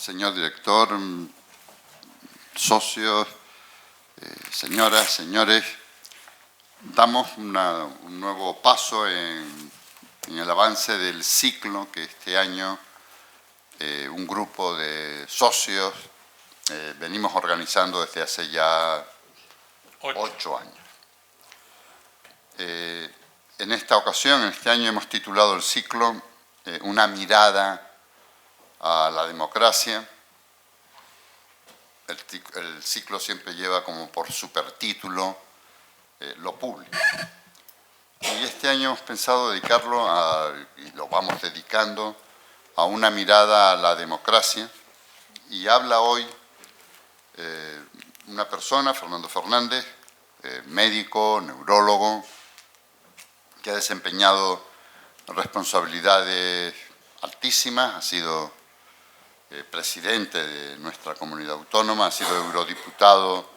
señor director, socios, señoras, señores, damos un nuevo paso en el avance del ciclo que este año un grupo de socios venimos organizando desde hace ya 8 años. En esta ocasión, en este año, hemos titulado el ciclo Una mirada a la democracia. El ciclo siempre lleva como por supertítulo lo público. Y este año hemos pensado dedicarlo y lo vamos dedicando a una mirada a la democracia. Y habla hoy una persona, Fernando Fernández, médico, neurólogo, que ha desempeñado responsabilidades altísimas, ha sido presidente de nuestra comunidad autónoma, ha sido eurodiputado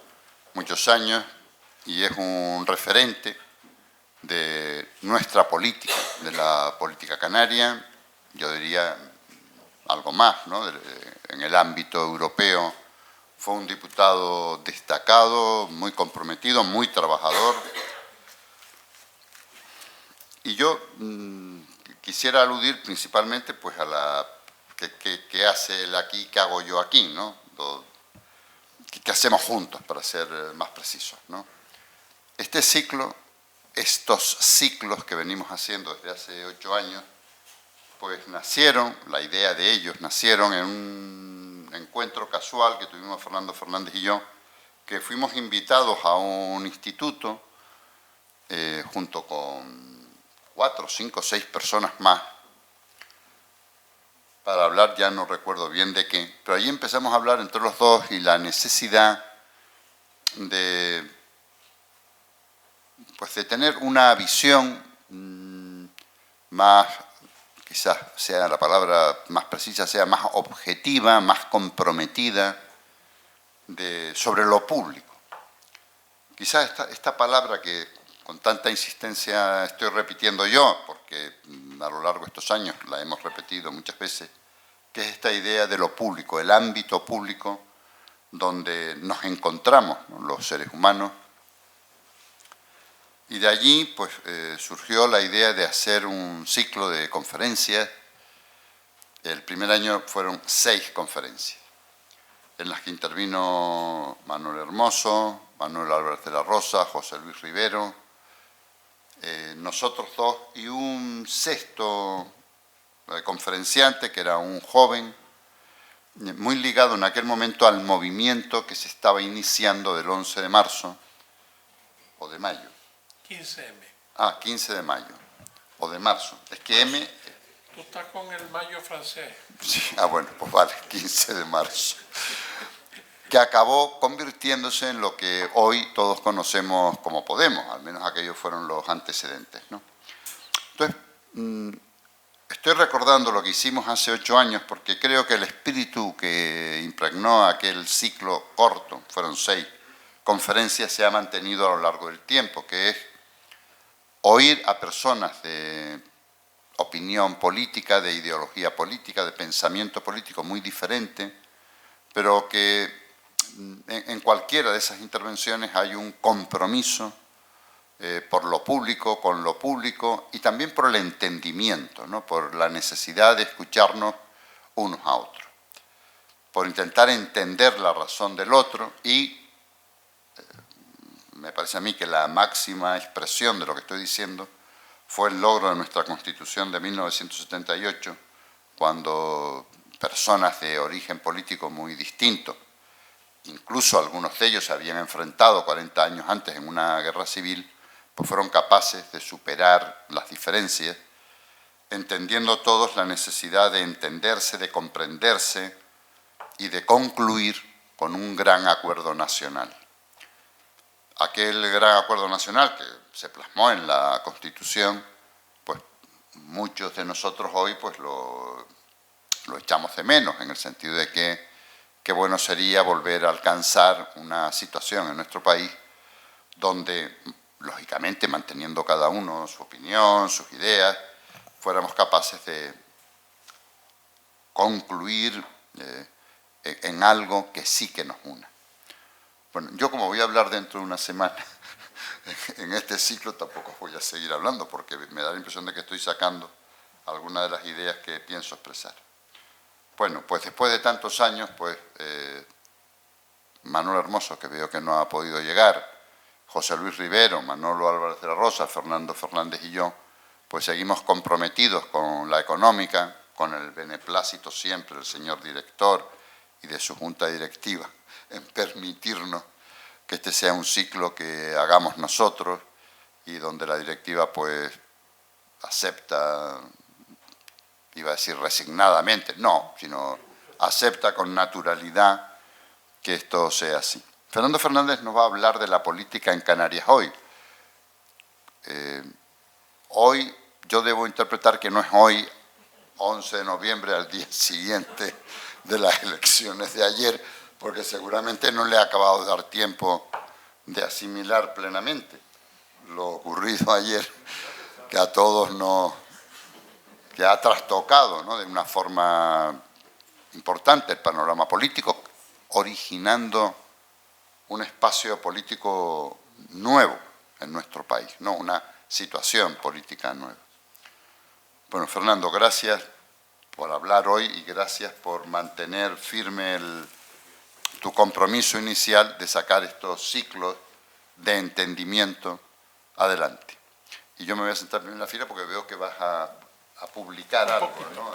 muchos años y es un referente de nuestra política, de la política canaria, yo diría algo más, ¿no? En el ámbito europeo fue un diputado destacado, muy comprometido, muy trabajador. Y yo quisiera aludir principalmente pues, a la ¿qué hace él aquí, qué hago yo aquí, ¿no? ¿Qué hacemos juntos, para ser más precisos, ¿no? Este ciclo, estos ciclos que venimos haciendo desde hace 8 años, pues nacieron, la idea de ellos nacieron en un encuentro casual que tuvimos Fernando Fernández y yo, que fuimos invitados a un instituto junto con 4, 5, 6 personas más, para hablar, ya no recuerdo bien de qué, pero ahí empezamos a hablar entre los dos y la necesidad de tener una visión más, quizás sea la palabra más precisa, sea más objetiva, más comprometida sobre lo público. Quizás esta palabra que con tanta insistencia estoy repitiendo yo, porque a lo largo de estos años la hemos repetido muchas veces, que es esta idea de lo público, el ámbito público donde nos encontramos, ¿no?, los seres humanos. Y de allí pues, surgió la idea de hacer un ciclo de conferencias. El primer año fueron 6 conferencias, en las que intervino Manuel Hermoso, Manuel Álvarez de la Rosa, José Luis Rivero, nosotros dos y un sexto conferenciante que era un joven muy ligado en aquel momento al movimiento que se estaba iniciando del 11 de marzo o de mayo. 15M. Ah, 15 de mayo o de marzo. Es que M... Tú estás con el mayo francés. Sí, bueno, pues vale, 15 de marzo. Que acabó convirtiéndose en lo que hoy todos conocemos como Podemos, al menos aquellos fueron los antecedentes, ¿no? Entonces, estoy recordando lo que hicimos hace 8 años porque creo que el espíritu que impregnó aquel ciclo corto, fueron 6 conferencias, se ha mantenido a lo largo del tiempo, que es oír a personas de opinión política, de ideología política, de pensamiento político muy diferente, pero que en cualquiera de esas intervenciones hay un compromiso por lo público, con lo público y también por el entendimiento, ¿no?, por la necesidad de escucharnos unos a otros, por intentar entender la razón del otro y me parece a mí que la máxima expresión de lo que estoy diciendo fue el logro de nuestra Constitución de 1978, cuando personas de origen político muy distinto, incluso algunos de ellos se habían enfrentado 40 años antes en una guerra civil, pues fueron capaces de superar las diferencias, entendiendo todos la necesidad de entenderse, de comprenderse y de concluir con un gran acuerdo nacional. Aquel gran acuerdo nacional que se plasmó en la Constitución, pues muchos de nosotros hoy pues lo echamos de menos, en el sentido de que qué bueno sería volver a alcanzar una situación en nuestro país donde, lógicamente, manteniendo cada uno su opinión, sus ideas, fuéramos capaces de concluir en algo que sí que nos una. Bueno, yo como voy a hablar dentro de una semana, en este ciclo tampoco voy a seguir hablando porque me da la impresión de que estoy sacando algunas de las ideas que pienso expresar. Bueno, pues después de tantos años, pues Manuel Hermoso, que veo que no ha podido llegar, José Luis Rivero, Manolo Álvarez de la Rosa, Fernando Fernández y yo, pues seguimos comprometidos con la económica, con el beneplácito siempre del señor director y de su junta directiva, en permitirnos que este sea un ciclo que hagamos nosotros y donde la directiva pues acepta, iba a decir resignadamente, no, sino acepta con naturalidad que esto sea así. Fernando Fernández nos va a hablar de la política en Canarias hoy. Hoy yo debo interpretar que no es hoy, 11 de noviembre, al día siguiente de las elecciones de ayer, porque seguramente no le ha acabado de dar tiempo de asimilar plenamente lo ocurrido ayer, que a todos que ha trastocado, ¿no?, de una forma importante el panorama político, originando un espacio político nuevo en nuestro país, ¿no?, una situación política nueva. Bueno, Fernando, gracias por hablar hoy y gracias por mantener firme tu compromiso inicial de sacar estos ciclos de entendimiento adelante. Y yo me voy a sentar en la fila porque veo que vas a publicar algo, ¿no?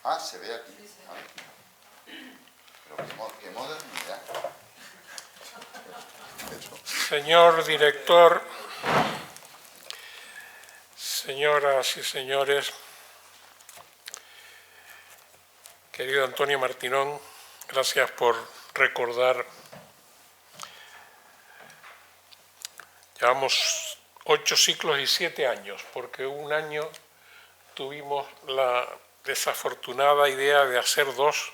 Ah, se ve aquí. Pero qué modernidad. Señor director, señoras y señores, querido Antonio Martinón, gracias por recordar. Llevamos 8 ciclos y 7 años, porque un año tuvimos la desafortunada idea de hacer 2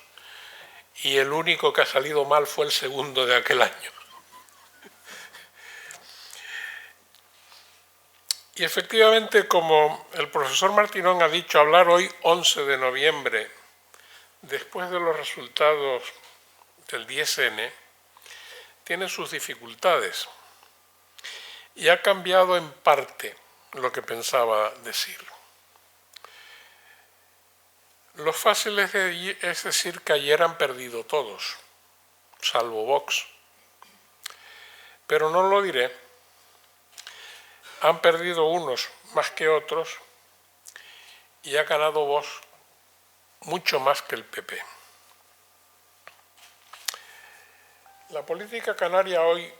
y el único que ha salido mal fue el segundo de aquel año. Y efectivamente, como el profesor Martinón ha dicho, hablar hoy, 11 de noviembre, después de los resultados del 10N, tiene sus dificultades. Y ha cambiado en parte lo que pensaba decir. Lo fácil es decir que ayer han perdido todos, salvo Vox. Pero no lo diré. Han perdido unos más que otros y ha ganado Vox mucho más que el PP. La política canaria hoy,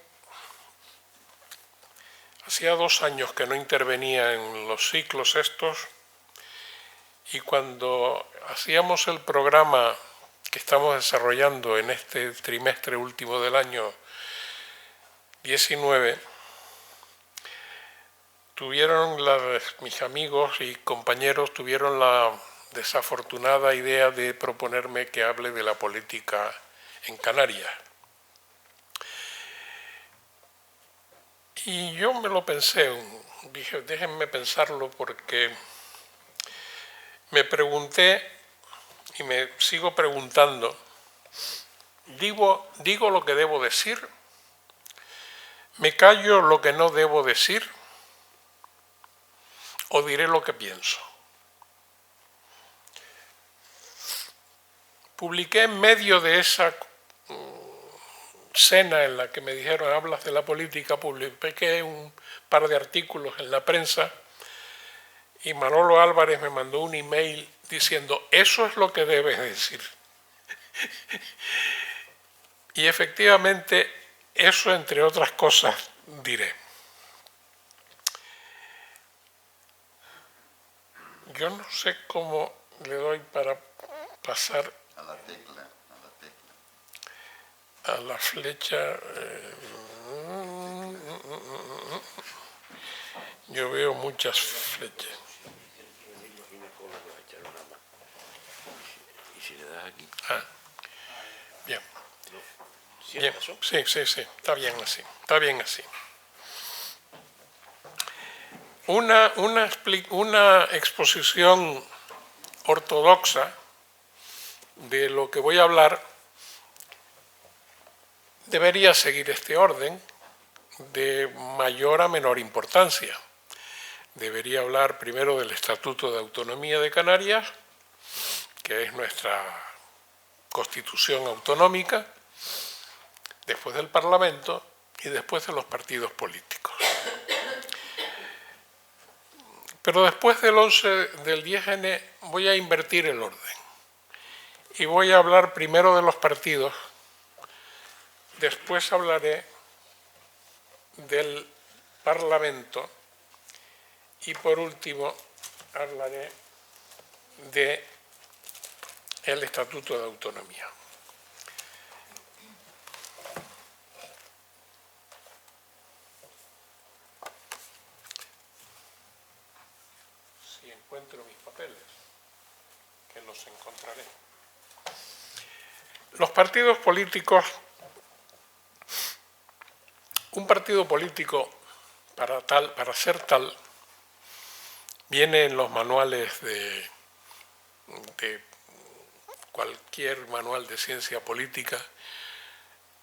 hacía 2 años que no intervenía en los ciclos estos, y cuando hacíamos el programa que estamos desarrollando en este trimestre último del año 19, mis amigos y compañeros tuvieron la desafortunada idea de proponerme que hable de la política en Canarias. Y yo me lo pensé, dije, déjenme pensarlo porque me pregunté y me sigo preguntando, ¿digo lo que debo decir? ¿Me callo lo que no debo decir? ¿O diré lo que pienso? Publiqué en medio de esa cena en la que me dijeron, hablas de la política, publiqué un par de artículos en la prensa y Manolo Álvarez me mandó un email diciendo, eso es lo que debes decir. Y efectivamente, eso entre otras cosas diré. Yo no sé cómo le doy para pasar a la tecla. A la flecha. Yo veo muchas flechas. ¿Y si le das aquí? Ah, bien. Bien. Sí, está bien así. Una exposición ortodoxa de lo que voy a hablar debería seguir este orden de mayor a menor importancia. Debería hablar primero del Estatuto de Autonomía de Canarias, que es nuestra Constitución autonómica, después del Parlamento y después de los partidos políticos. Pero después del 10N voy a invertir el orden y voy a hablar primero de los partidos, después hablaré del Parlamento y por último hablaré del Estatuto de Autonomía. Si encuentro mis papeles, que los encontraré. Los partidos políticos, un partido político para ser tal, viene en los manuales de cualquier manual de ciencia política.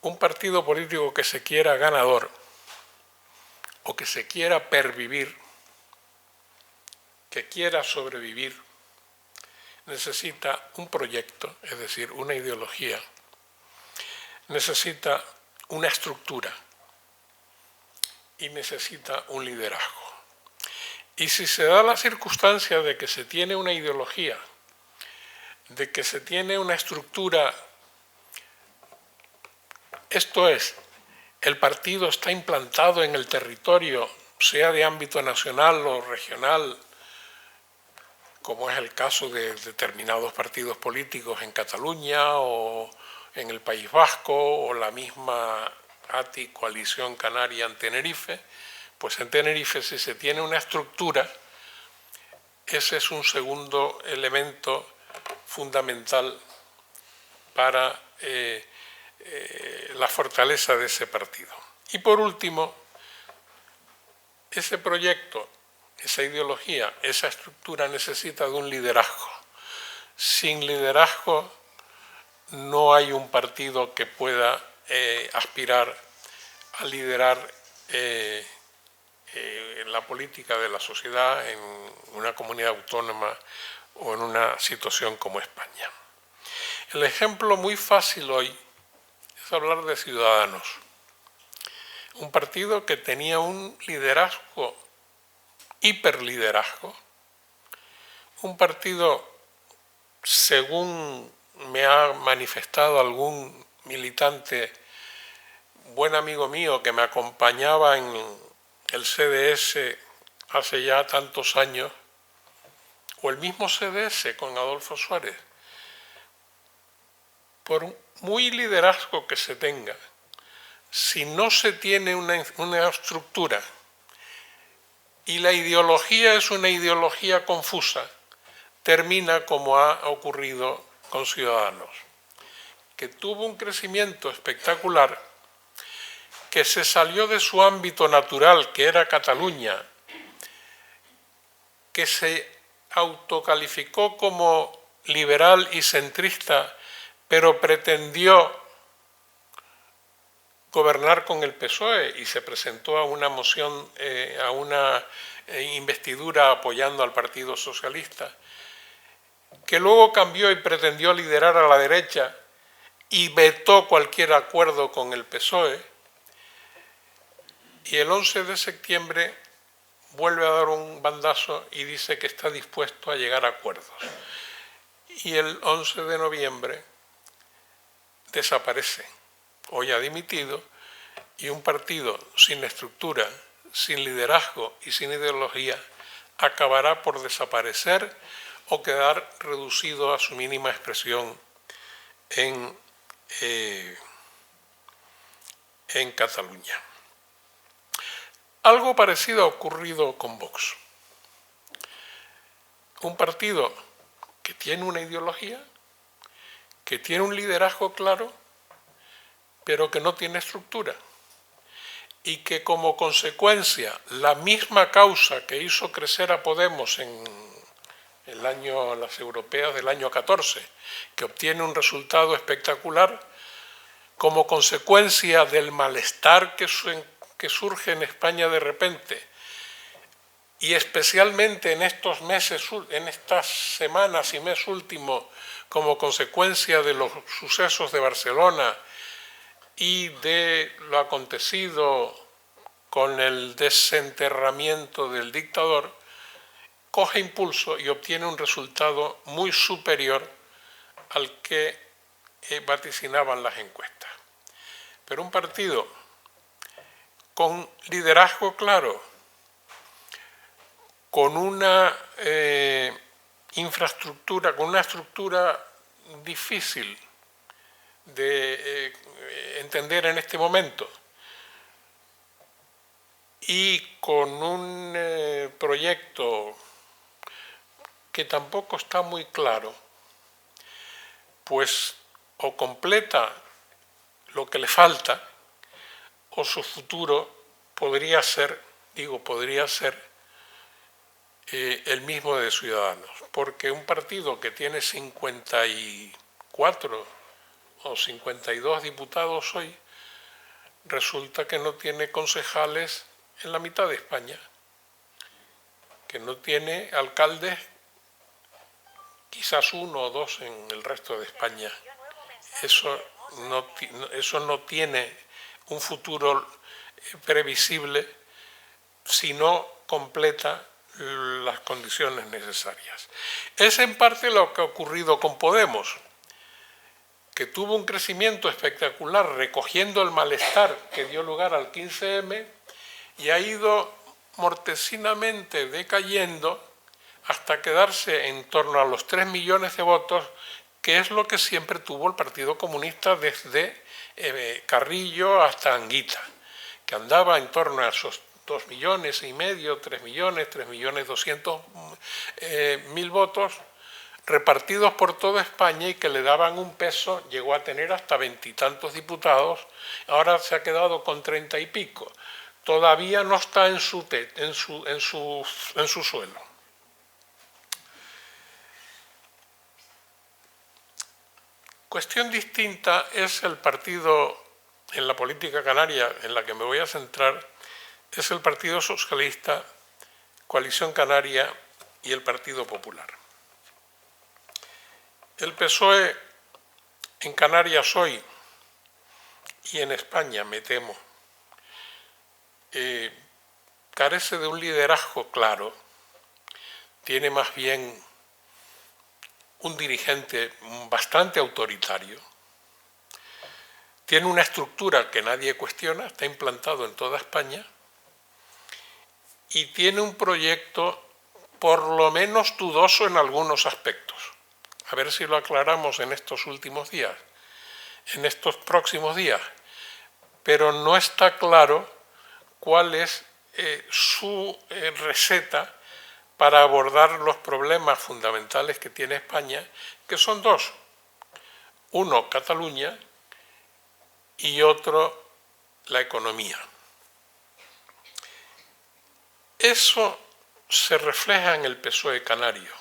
Un partido político que se quiera ganador o que se quiera pervivir, que quiera sobrevivir, necesita un proyecto, es decir, una ideología, necesita una estructura y necesita un liderazgo. Y si se da la circunstancia de que se tiene una ideología, de que se tiene una estructura, esto es, el partido está implantado en el territorio, sea de ámbito nacional o regional, como es el caso de determinados partidos políticos en Cataluña o en el País Vasco o la misma ATI, Coalición Canaria en Tenerife, pues en Tenerife si se tiene una estructura, ese es un segundo elemento fundamental para la fortaleza de ese partido. Y por último, ese proyecto, esa ideología, esa estructura necesita de un liderazgo. Sin liderazgo no hay un partido que pueda aspirar a liderar la política de la sociedad en una comunidad autónoma o en una situación como España. El ejemplo muy fácil hoy es hablar de Ciudadanos, un partido que tenía un liderazgo, hiperliderazgo, un partido, según me ha manifestado algún militante, buen amigo mío que me acompañaba en el CDS hace ya tantos años, o el mismo CDS con Adolfo Suárez, por muy liderazgo que se tenga, si no se tiene una estructura y la ideología es una ideología confusa, termina como ha ocurrido con Ciudadanos, que tuvo un crecimiento espectacular, que se salió de su ámbito natural, que era Cataluña, que se autocalificó como liberal y centrista, pero pretendió gobernar con el PSOE y se presentó a una moción, a una investidura apoyando al Partido Socialista, que luego cambió y pretendió liderar a la derecha y vetó cualquier acuerdo con el PSOE, y el 11 de septiembre vuelve a dar un bandazo y dice que está dispuesto a llegar a acuerdos. Y el 11 de noviembre desaparece, hoy ha dimitido, y un partido sin estructura, sin liderazgo y sin ideología acabará por desaparecer o quedar reducido a su mínima expresión en Cataluña. Algo parecido ha ocurrido con Vox. Un partido que tiene una ideología, que tiene un liderazgo claro, pero que no tiene estructura. Y que como consecuencia la misma causa que hizo crecer a Podemos en las europeas del año 14, que obtiene un resultado espectacular como consecuencia del malestar que surge en España de repente, y especialmente en estos meses, en estas semanas y mes último, como consecuencia de los sucesos de Barcelona y de lo acontecido con el desenterramiento del dictador, coge impulso y obtiene un resultado muy superior al que vaticinaban las encuestas. Pero un partido con liderazgo claro, con una infraestructura, con una estructura difícil de entender en este momento, y con un proyecto que tampoco está muy claro, pues o completa lo que le falta, o su futuro podría ser, el mismo de Ciudadanos, porque un partido que tiene 54 o 52 diputados hoy, resulta que no tiene concejales en la mitad de España, que no tiene alcaldes, quizás uno o dos en el resto de España. Eso no tiene un futuro previsible si no completa las condiciones necesarias. Es en parte lo que ha ocurrido con Podemos, que tuvo un crecimiento espectacular recogiendo el malestar que dio lugar al 15M y ha ido mortecinamente decayendo hasta quedarse en torno a los 3 millones de votos, que es lo que siempre tuvo el Partido Comunista desde Carrillo hasta Anguita, que andaba en torno a esos 2,5 millones, 3 millones, 3.200.000 votos repartidos por toda España y que le daban un peso, llegó a tener hasta 20 y tantos diputados, ahora se ha quedado con 30 y pico. Todavía no está en su suelo. Cuestión distinta es el partido en la política canaria en la que me voy a centrar, es el Partido Socialista, Coalición Canaria y el Partido Popular. El PSOE en Canarias hoy y en España, me temo, carece de un liderazgo claro, tiene más bien un dirigente bastante autoritario, tiene una estructura que nadie cuestiona, está implantado en toda España, y tiene un proyecto por lo menos dudoso en algunos aspectos. A ver si lo aclaramos en estos últimos días, en estos próximos días. Pero no está claro cuál es su receta para abordar los problemas fundamentales que tiene España, que son dos. Uno, Cataluña, y otro, la economía. Eso se refleja en el PSOE canario.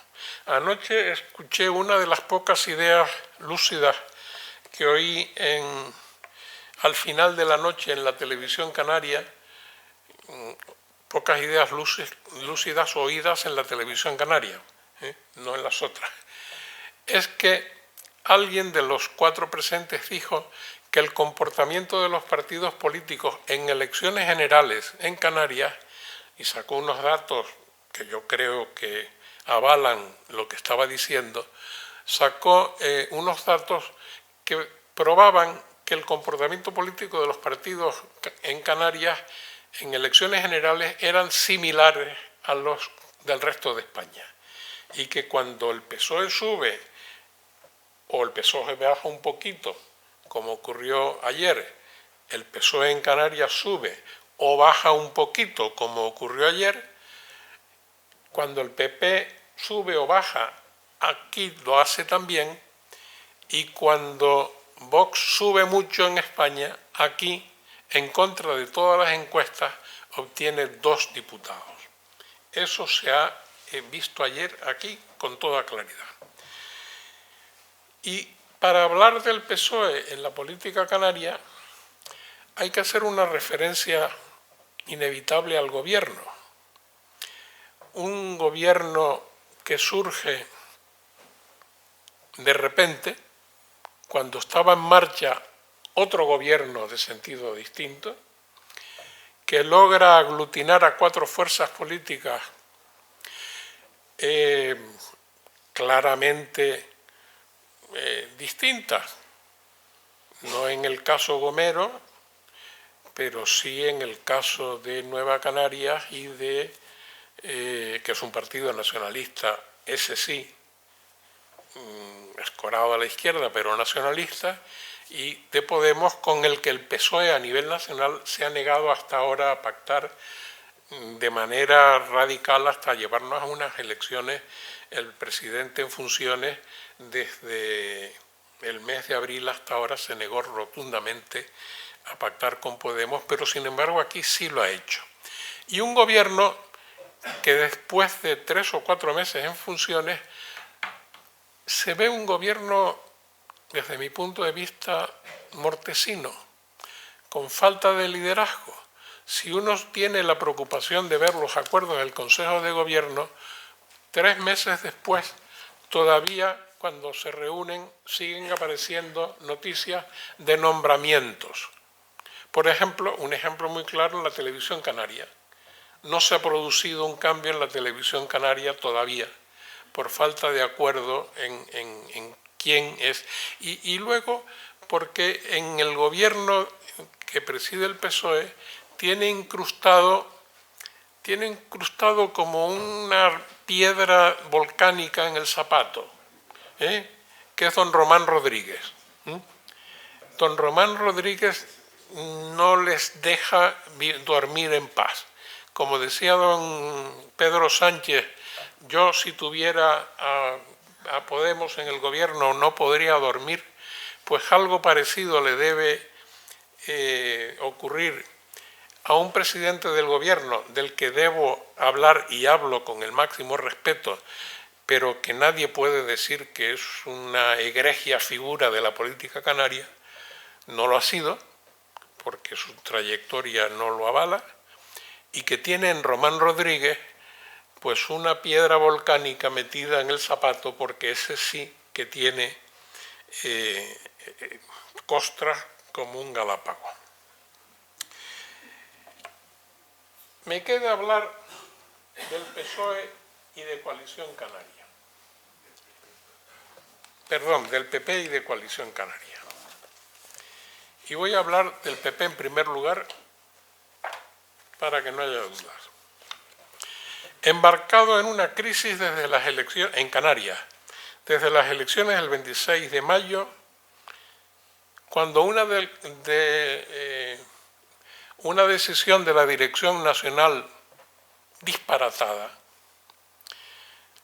Anoche escuché una de las pocas ideas lúcidas que oí al final de la noche en la televisión canaria, pocas ideas lúcidas oídas en la televisión canaria, no en las otras. Es que alguien de los 4 presentes dijo que el comportamiento de los partidos políticos en elecciones generales en Canarias, y sacó unos datos que yo creo que avalan lo que estaba diciendo, sacó unos datos que probaban que el comportamiento político de los partidos en Canarias en elecciones generales eran similares a los del resto de España, y que cuando el PSOE sube o el PSOE baja un poquito, como ocurrió ayer, el PSOE en Canarias sube o baja un poquito, como ocurrió ayer, cuando el PP sube o baja, aquí lo hace también, y cuando Vox sube mucho en España, aquí, en contra de todas las encuestas, obtiene 2 diputados. Eso se ha visto ayer aquí con toda claridad. Y para hablar del PSOE en la política canaria hay que hacer una referencia inevitable al gobierno. Un gobierno que surge de repente, cuando estaba en marcha otro gobierno de sentido distinto, que logra aglutinar a 4 fuerzas políticas claramente distintas, no en el caso Gomero, pero sí en el caso de Nueva Canarias y de, que es un partido nacionalista, ese sí, escorado a la izquierda, pero nacionalista, y de Podemos, con el que el PSOE a nivel nacional se ha negado hasta ahora a pactar de manera radical hasta llevarnos a unas elecciones. El presidente en funciones desde el mes de abril hasta ahora se negó rotundamente a pactar con Podemos, pero sin embargo aquí sí lo ha hecho. Y un gobierno que después de 3 o 4 meses en funciones se ve un gobierno, desde mi punto de vista, mortecino, con falta de liderazgo. Si uno tiene la preocupación de ver los acuerdos del Consejo de Gobierno, 3 meses después, todavía cuando se reúnen, siguen apareciendo noticias de nombramientos. Por ejemplo, un ejemplo muy claro en la televisión canaria. No se ha producido un cambio en la televisión canaria todavía, por falta de acuerdo en quién es. Y luego, porque en el gobierno que preside el PSOE tiene incrustado como una piedra volcánica en el zapato, que es don Román Rodríguez. Don Román Rodríguez no les deja dormir en paz. Como decía don Pedro Sánchez, yo si tuviera a Podemos en el gobierno no podría dormir, pues algo parecido le debe ocurrir a un presidente del gobierno del que debo hablar y hablo con el máximo respeto, pero que nadie puede decir que es una egregia figura de la política canaria. No lo ha sido, porque su trayectoria no lo avala, y que tiene en Román Rodríguez pues una piedra volcánica metida en el zapato, porque ese sí que tiene costras como un galápago. Me queda hablar del PSOE y de Coalición Canaria. Perdón, del PP y de Coalición Canaria. Y voy a hablar del PP en primer lugar, para que no haya dudas. Embarcado en una crisis desde las elecciones en Canarias, desde las elecciones del 26 de mayo, cuando una decisión de la Dirección Nacional disparatada,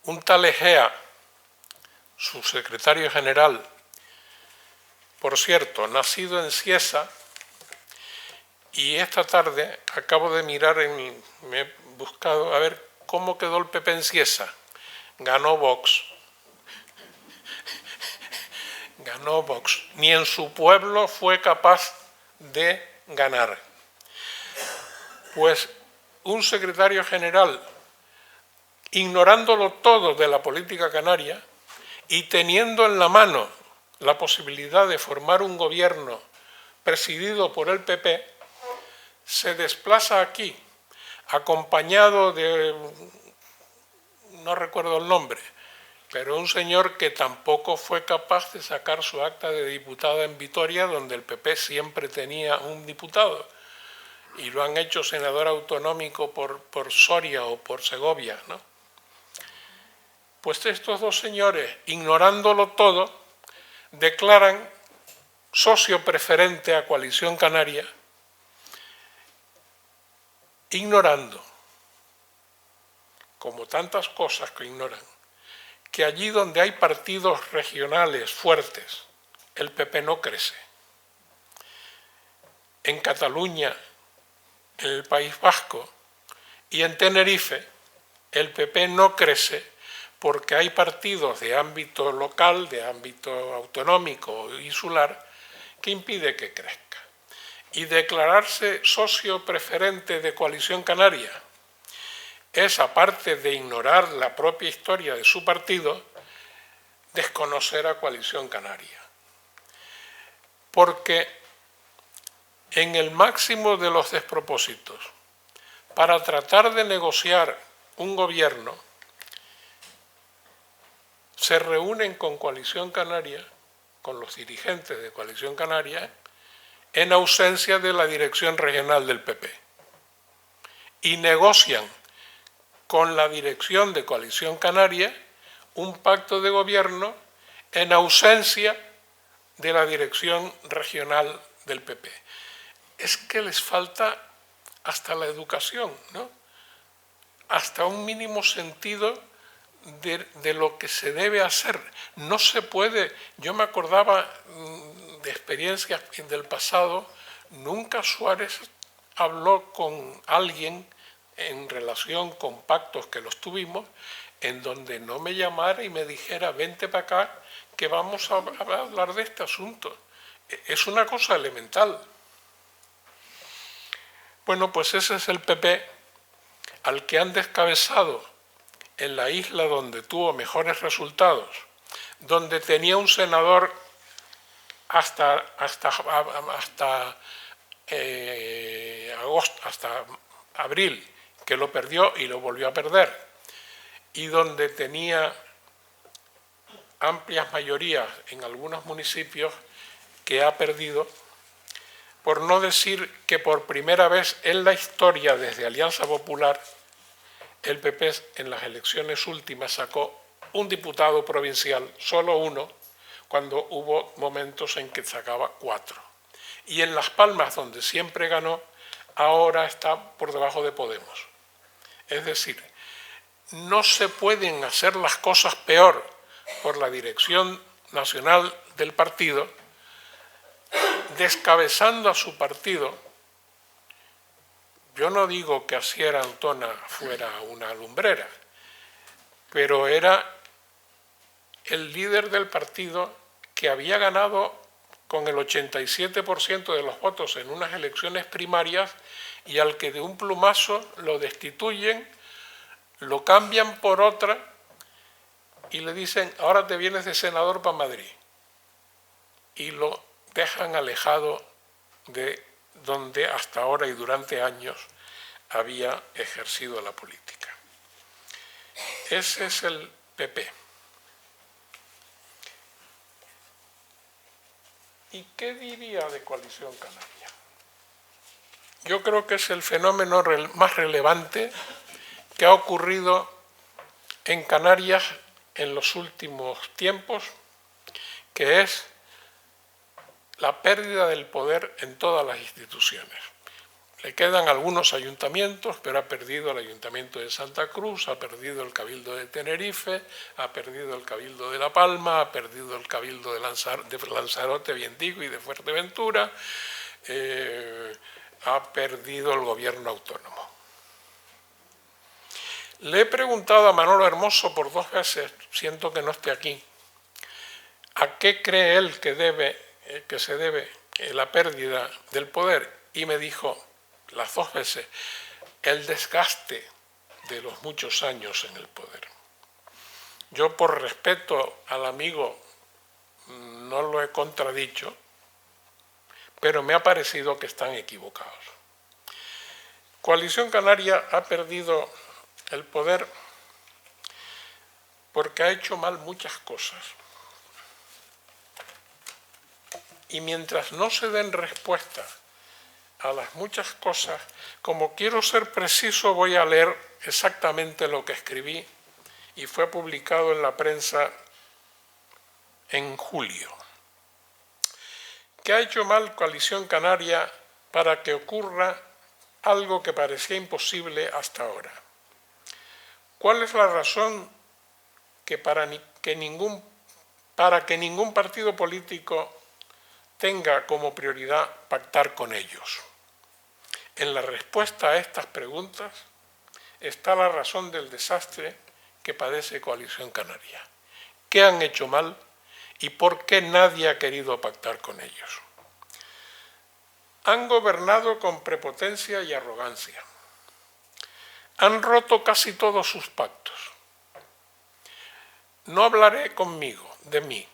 un tal Egea, su secretario general, por cierto, nacido en Cieza, y esta tarde acabo de mirar, me he buscado a ver cómo quedó el PP en Cieza. Ganó Vox. Ganó Vox. Ni en su pueblo fue capaz de ganar. Pues un secretario general, ignorándolo todo de la política canaria y teniendo en la mano la posibilidad de formar un gobierno presidido por el PP, se desplaza aquí, acompañado de, no recuerdo el nombre, pero un señor que tampoco fue capaz de sacar su acta de diputada en Vitoria, donde el PP siempre tenía un diputado, y lo han hecho senador autonómico por Soria o por Segovia, ¿no? Pues estos dos señores, ignorándolo todo, declaran socio preferente a Coalición Canaria, ignorando, como tantas cosas que ignoran, que allí donde hay partidos regionales fuertes, el PP no crece. En Cataluña, en el País Vasco y en Tenerife, el PP no crece porque hay partidos de ámbito local, de ámbito autonómico o insular, que impide que crezca. Y declararse socio preferente de Coalición Canaria es, aparte de ignorar la propia historia de su partido, desconocer a Coalición Canaria. Porque en el máximo de los despropósitos, para tratar de negociar un gobierno, se reúnen con Coalición Canaria, con los dirigentes de Coalición Canaria, en ausencia de la dirección regional del PP. Y negocian con la dirección de Coalición Canaria un pacto de gobierno en ausencia de la dirección regional del PP. Es que les falta hasta la educación, ¿no? Hasta un mínimo sentido de lo que se debe hacer. No se puede, yo me acordaba de experiencias del pasado, nunca Suárez habló con alguien en relación con pactos que los tuvimos, en donde no me llamara y me dijera, vente para acá, que vamos a hablar de este asunto. Es una cosa elemental. Bueno, pues ese es el PP al que han descabezado en la isla donde tuvo mejores resultados, donde tenía un senador hasta agosto, hasta abril, que lo perdió y lo volvió a perder, y donde tenía amplias mayorías en algunos municipios que ha perdido, por no decir que por primera vez en la historia desde Alianza Popular, el PP en las elecciones últimas sacó un diputado provincial, solo uno, cuando hubo momentos en que sacaba 4. Y en Las Palmas, donde siempre ganó, ahora está por debajo de Podemos. Es decir, no se pueden hacer las cosas peor por la dirección nacional del partido, descabezando a su partido. Yo no digo que Asier Antona fuera una lumbrera, pero era el líder del partido que había ganado con el 87% de los votos en unas elecciones primarias y al que de un plumazo lo destituyen, lo cambian por otra y le dicen, ahora te vienes de senador para Madrid. Y lo dejan alejado de donde hasta ahora y durante años había ejercido la política. Ese es el PP. ¿Y qué diría de Coalición Canaria? Yo creo que es el fenómeno más relevante que ha ocurrido en Canarias en los últimos tiempos, que es la pérdida del poder en todas las instituciones. Le quedan algunos ayuntamientos, pero ha perdido el Ayuntamiento de Santa Cruz, ha perdido el Cabildo de Tenerife, ha perdido el Cabildo de La Palma, ha perdido el Cabildo de Lanzarote, bien digo, y de Fuerteventura, ha perdido el gobierno autónomo. Le he preguntado a Manolo Hermoso por 2 veces, siento que no esté aquí, ¿a qué cree él que se debe la pérdida del poder? Y me dijo las 2 veces, el desgaste de los muchos años en el poder. Yo, por respeto al amigo, no lo he contradicho, pero me ha parecido que están equivocados. Coalición Canaria ha perdido el poder porque ha hecho mal muchas cosas. Y mientras no se den respuesta a las muchas cosas, como quiero ser preciso, voy a leer exactamente lo que escribí y fue publicado en la prensa en julio. ¿Qué ha hecho mal Coalición Canaria para que ocurra algo que parecía imposible hasta ahora? ¿Cuál es la razón que para que ningún partido político tenga como prioridad pactar con ellos? En la respuesta a estas preguntas está la razón del desastre que padece Coalición Canaria. ¿Qué han hecho mal y por qué nadie ha querido pactar con ellos? Han gobernado con prepotencia y arrogancia. Han roto casi todos sus pactos. No hablaré de mí,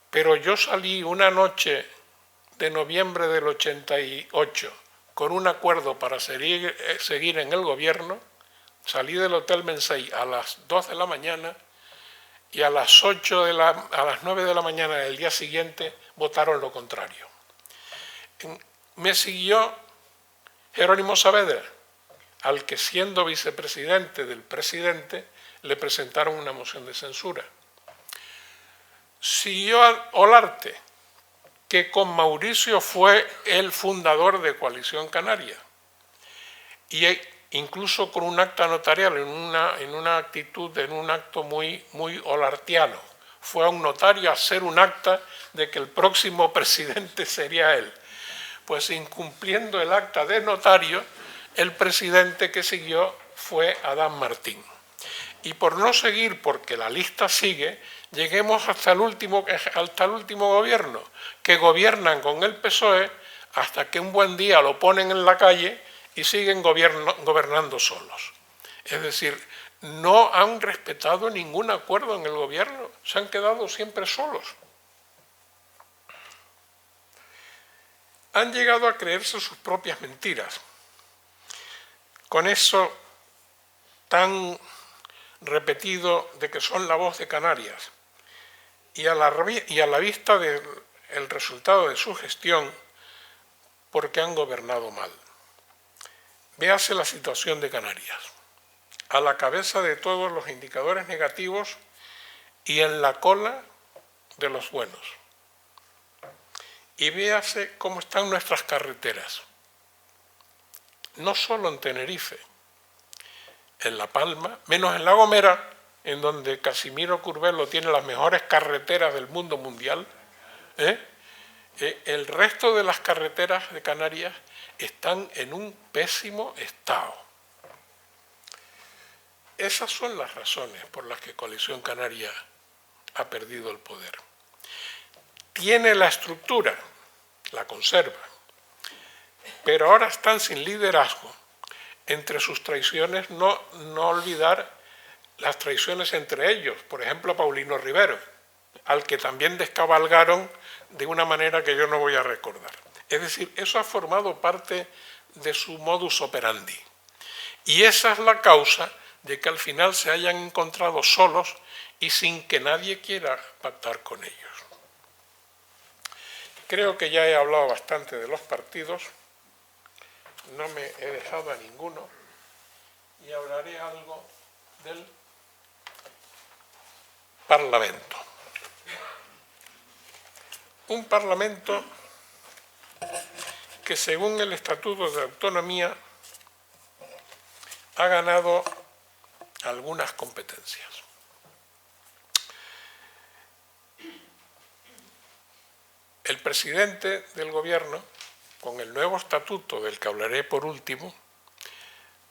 pero yo salí una noche de noviembre del 88 con un acuerdo para seguir en el gobierno. Salí del Hotel Mensei a las 2 de la mañana y a las 9 de la mañana del día siguiente votaron lo contrario. Me siguió Jerónimo Saavedra, al que siendo vicepresidente del presidente le presentaron una moción de censura. Siguió a Olarte, que con Mauricio fue el fundador de Coalición Canaria, y incluso con un acta notarial, en un acto muy olartiano. Fue a un notario a hacer un acta de que el próximo presidente sería él. Pues incumpliendo el acta de notario, el presidente que siguió fue Adán Martín. Y por no seguir, porque la lista sigue, lleguemos hasta el último gobierno, que gobiernan con el PSOE hasta que un buen día lo ponen en la calle y siguen gobernando solos. Es decir, no han respetado ningún acuerdo en el gobierno, se han quedado siempre solos. Han llegado a creerse sus propias mentiras. Con eso tan repetido de que son la voz de Canarias y a la vista del resultado de su gestión, porque han gobernado mal. Véase la situación de Canarias, a la cabeza de todos los indicadores negativos y en la cola de los buenos. Y véase cómo están nuestras carreteras, no solo en Tenerife, en La Palma, menos en La Gomera, en donde Casimiro Curvelo tiene las mejores carreteras del mundo mundial. El resto de las carreteras de Canarias están en un pésimo estado. Esas son las razones por las que Coalición Canaria ha perdido el poder. Tiene la estructura, la conserva, pero ahora están sin liderazgo. Entre sus traiciones, no olvidar las traiciones entre ellos, por ejemplo, Paulino Rivero, al que también descabalgaron de una manera que yo no voy a recordar. Es decir, eso ha formado parte de su modus operandi. Y esa es la causa de que al final se hayan encontrado solos y sin que nadie quiera pactar con ellos. Creo que ya he hablado bastante de los partidos, no me he dejado a ninguno, y hablaré algo del Parlamento. Un Parlamento que, según el Estatuto de Autonomía, ha ganado algunas competencias. El presidente del gobierno, con el nuevo estatuto del que hablaré por último,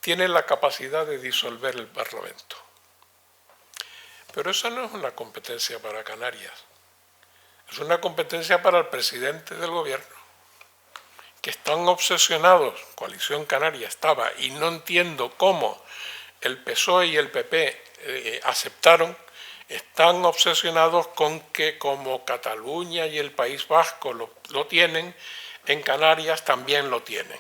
tiene la capacidad de disolver el Parlamento. Pero esa no es una competencia para Canarias, es una competencia para el presidente del gobierno, que están obsesionados, Coalición Canaria estaba, y no entiendo cómo el PSOE y el PP aceptaron, están obsesionados con que como Cataluña y el País Vasco lo tienen, en Canarias también lo tienen.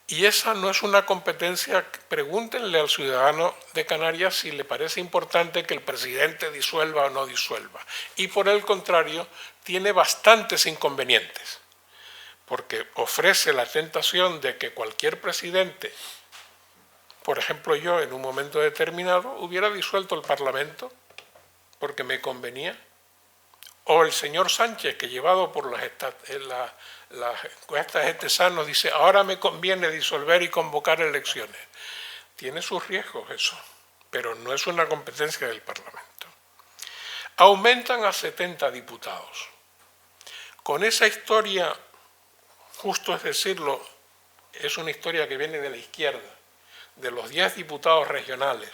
Y esa no es una competencia. Pregúntenle al ciudadano de Canarias si le parece importante que el presidente disuelva o no disuelva. Y por el contrario, tiene bastantes inconvenientes, porque ofrece la tentación de que cualquier presidente, por ejemplo yo en un momento determinado, hubiera disuelto el Parlamento porque me convenía. O el señor Sánchez, que llevado por las encuestas estesanos dice, ahora me conviene disolver y convocar elecciones. Tiene sus riesgos eso, pero no es una competencia del Parlamento. Aumentan a 70 diputados. Con esa historia, justo es decirlo, es una historia que viene de la izquierda, de los 10 diputados regionales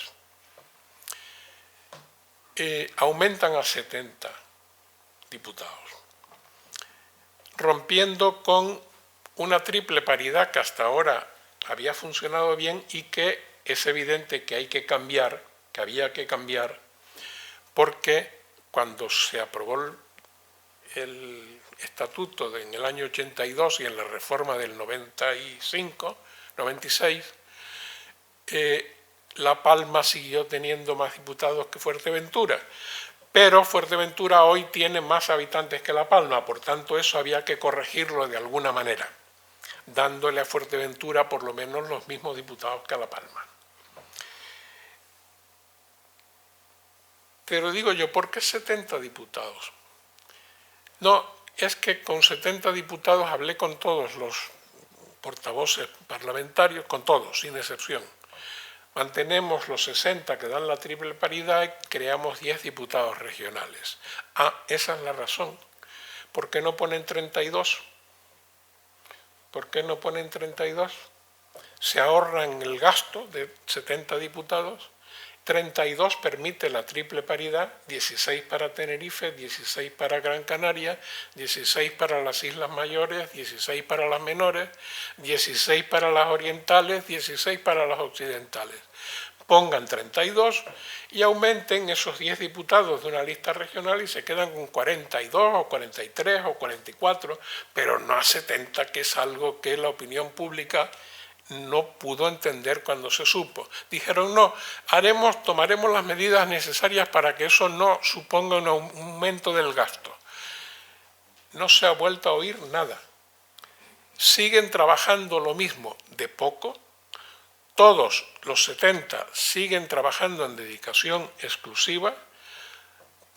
aumentan a 70 diputados, rompiendo con una triple paridad que hasta ahora había funcionado bien y que es evidente que hay que cambiar, que había que cambiar, porque cuando se aprobó el estatuto en el año 82 y en la reforma del 95, 96, La Palma siguió teniendo más diputados que Fuerteventura, pero Fuerteventura hoy tiene más habitantes que La Palma, por tanto eso había que corregirlo de alguna manera, dándole a Fuerteventura por lo menos los mismos diputados que a La Palma. Pero digo yo, ¿por qué 70 diputados? No, es que con 70 diputados hablé con todos los portavoces parlamentarios, con todos, sin excepción. Mantenemos los 60 que dan la triple paridad y creamos 10 diputados regionales. Ah, esa es la razón. ¿Por qué no ponen 32? ¿Por qué no ponen 32? Se ahorran el gasto de 70 diputados. 32 permite la triple paridad, 16 para Tenerife, 16 para Gran Canaria, 16 para las Islas Mayores, 16 para las menores, 16 para las orientales, 16 para las occidentales. Pongan 32 y aumenten esos 10 diputados de una lista regional y se quedan con 42 o 43 o 44, pero no a 70, que es algo que la opinión pública no pudo entender cuando se supo. Dijeron, no, tomaremos las medidas necesarias para que eso no suponga un aumento del gasto. No se ha vuelto a oír nada. Siguen trabajando lo mismo, de poco. Todos los 70 siguen trabajando en dedicación exclusiva.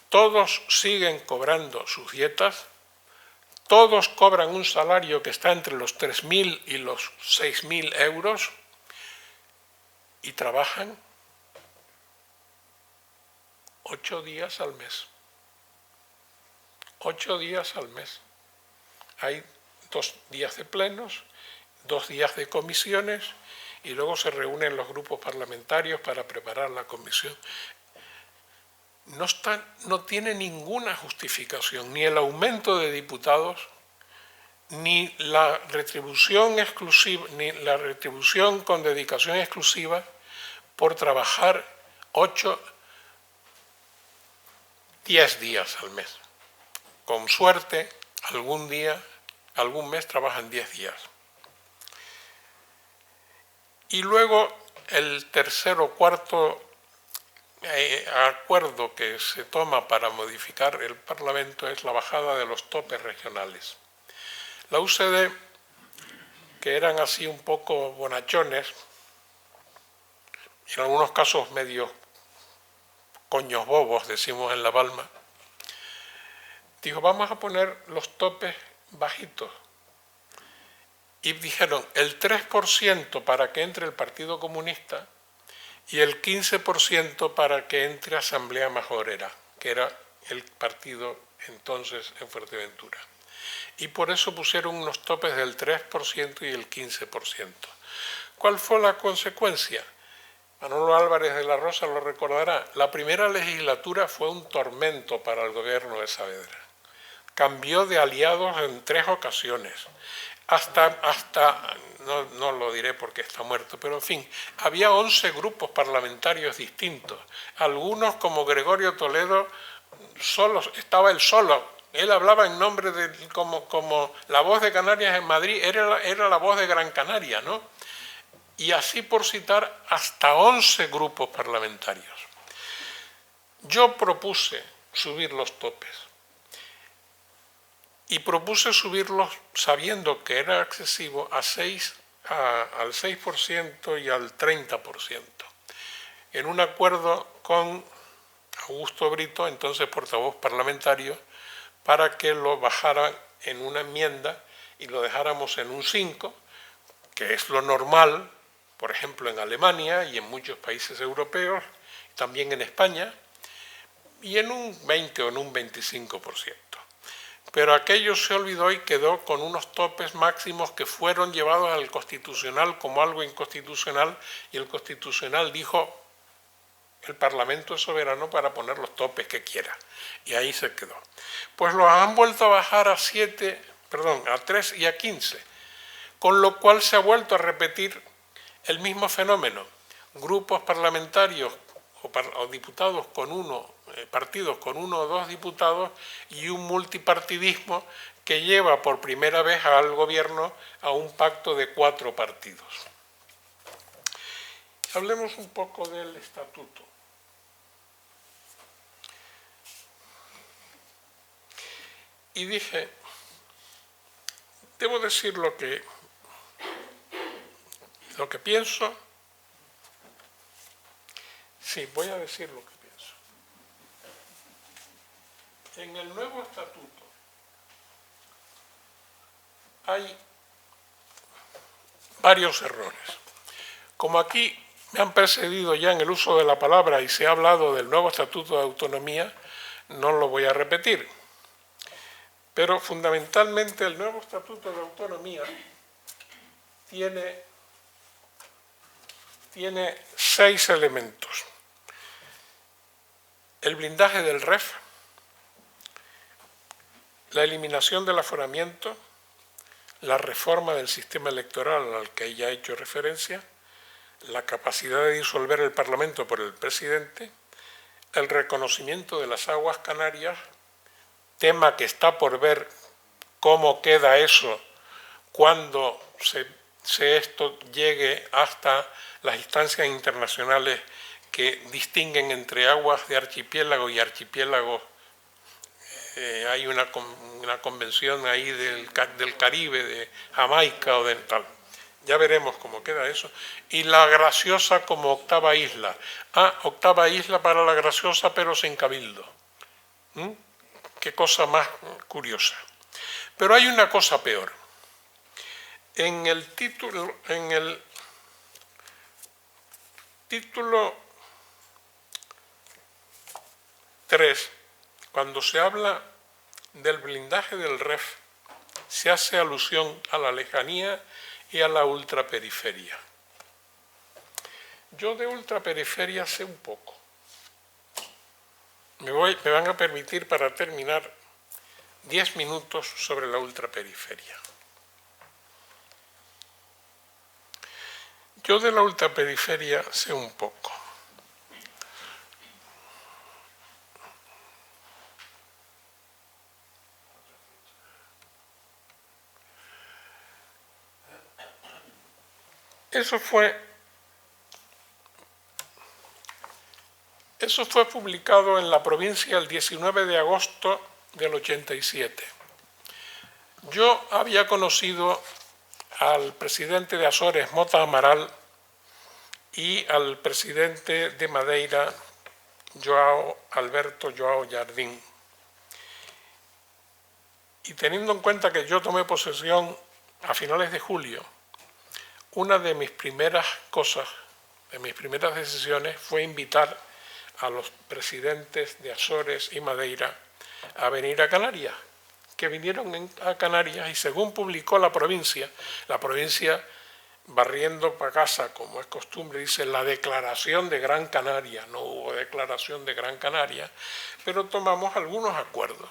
Todos siguen cobrando sus dietas. Todos cobran un salario que está entre los 3.000 y los 6.000 euros y trabajan 8 días al mes. 8 días al mes. Hay 2 días de plenos, 2 días de comisiones y luego se reúnen los grupos parlamentarios para preparar la comisión. No tiene ninguna justificación, ni el aumento de diputados, ni la retribución exclusiva, ni la retribución con dedicación exclusiva por trabajar 10 días al mes. Con suerte, algún mes trabajan 10 días. Y luego el tercer o cuarto acuerdo que se toma para modificar el Parlamento es la bajada de los topes regionales. La UCD, que eran así un poco bonachones, y en algunos casos medio coños bobos, decimos en La Palma, dijo, vamos a poner los topes bajitos. Y dijeron, el 3% para que entre el Partido Comunista y el 15% para que entre Asamblea Majorera, que era el partido entonces en Fuerteventura. Y por eso pusieron unos topes del 3% y el 15%. ¿Cuál fue la consecuencia? Manolo Álvarez de la Rosa lo recordará. La primera legislatura fue un tormento para el gobierno de Saavedra. Cambió de aliados en 3 ocasiones. No lo diré porque está muerto, pero en fin, había 11 grupos parlamentarios distintos. Algunos, como Gregorio Toledo, estaba él solo. Él hablaba en nombre de, como la voz de Canarias en Madrid, era la voz de Gran Canaria, ¿no? Y así por citar hasta 11 grupos parlamentarios. Yo propuse subir los topes. Y propuse subirlos sabiendo que era excesivo al 6% y al 30%. En un acuerdo con Augusto Brito, entonces portavoz parlamentario, para que lo bajaran en una enmienda y lo dejáramos en un 5%, que es lo normal, por ejemplo en Alemania y en muchos países europeos, también en España, y en un 20 o en un 25%. pero aquello se olvidó y quedó con unos topes máximos que fueron llevados al Constitucional como algo inconstitucional, y el Constitucional dijo: el Parlamento es soberano para poner los topes que quiera, y ahí se quedó. Pues los han vuelto a bajar a 3 y a 15, con lo cual se ha vuelto a repetir el mismo fenómeno. Grupos parlamentarios o diputados partidos con 1 o 2 diputados, y un multipartidismo que lleva por primera vez al gobierno a un pacto de 4 partidos. Hablemos un poco del estatuto. Y dije, debo decir lo que pienso. Sí, voy a decir lo que pienso. En el nuevo estatuto hay varios errores. Como aquí me han precedido ya en el uso de la palabra y se ha hablado del nuevo estatuto de autonomía, no lo voy a repetir. Pero fundamentalmente el nuevo estatuto de autonomía tiene 6 elementos. El blindaje del REF, la eliminación del aforamiento, la reforma del sistema electoral al que ya he hecho referencia, la capacidad de disolver el Parlamento por el presidente, el reconocimiento de las aguas canarias, tema que está por ver cómo queda eso cuando esto llegue hasta las instancias internacionales que distinguen entre aguas de archipiélago y archipiélago. Hay una convención ahí del Caribe, de Jamaica o de tal. Ya veremos cómo queda eso. Y la Graciosa como octava isla. Octava isla para la Graciosa, pero sin cabildo. Qué cosa más curiosa. Pero hay una cosa peor. En el título 3, cuando se habla del blindaje del REF, se hace alusión a la lejanía y a la ultraperiferia. Yo de ultraperiferia sé un poco. Me van a permitir, para terminar, 10 minutos sobre la ultraperiferia. Yo de la ultraperiferia sé un poco. Eso fue publicado en La Provincia el 19 de agosto del 87. Yo había conocido al presidente de Azores, Mota Amaral, y al presidente de Madeira, Alberto João Jardim. Y teniendo en cuenta que yo tomé posesión a finales de julio, una de mis primeras decisiones fue invitar a los presidentes de Azores y Madeira a venir a Canarias, que vinieron a Canarias, y según publicó la provincia, barriendo para casa, como es costumbre, dice la declaración de Gran Canaria. No hubo declaración de Gran Canaria, pero tomamos algunos acuerdos.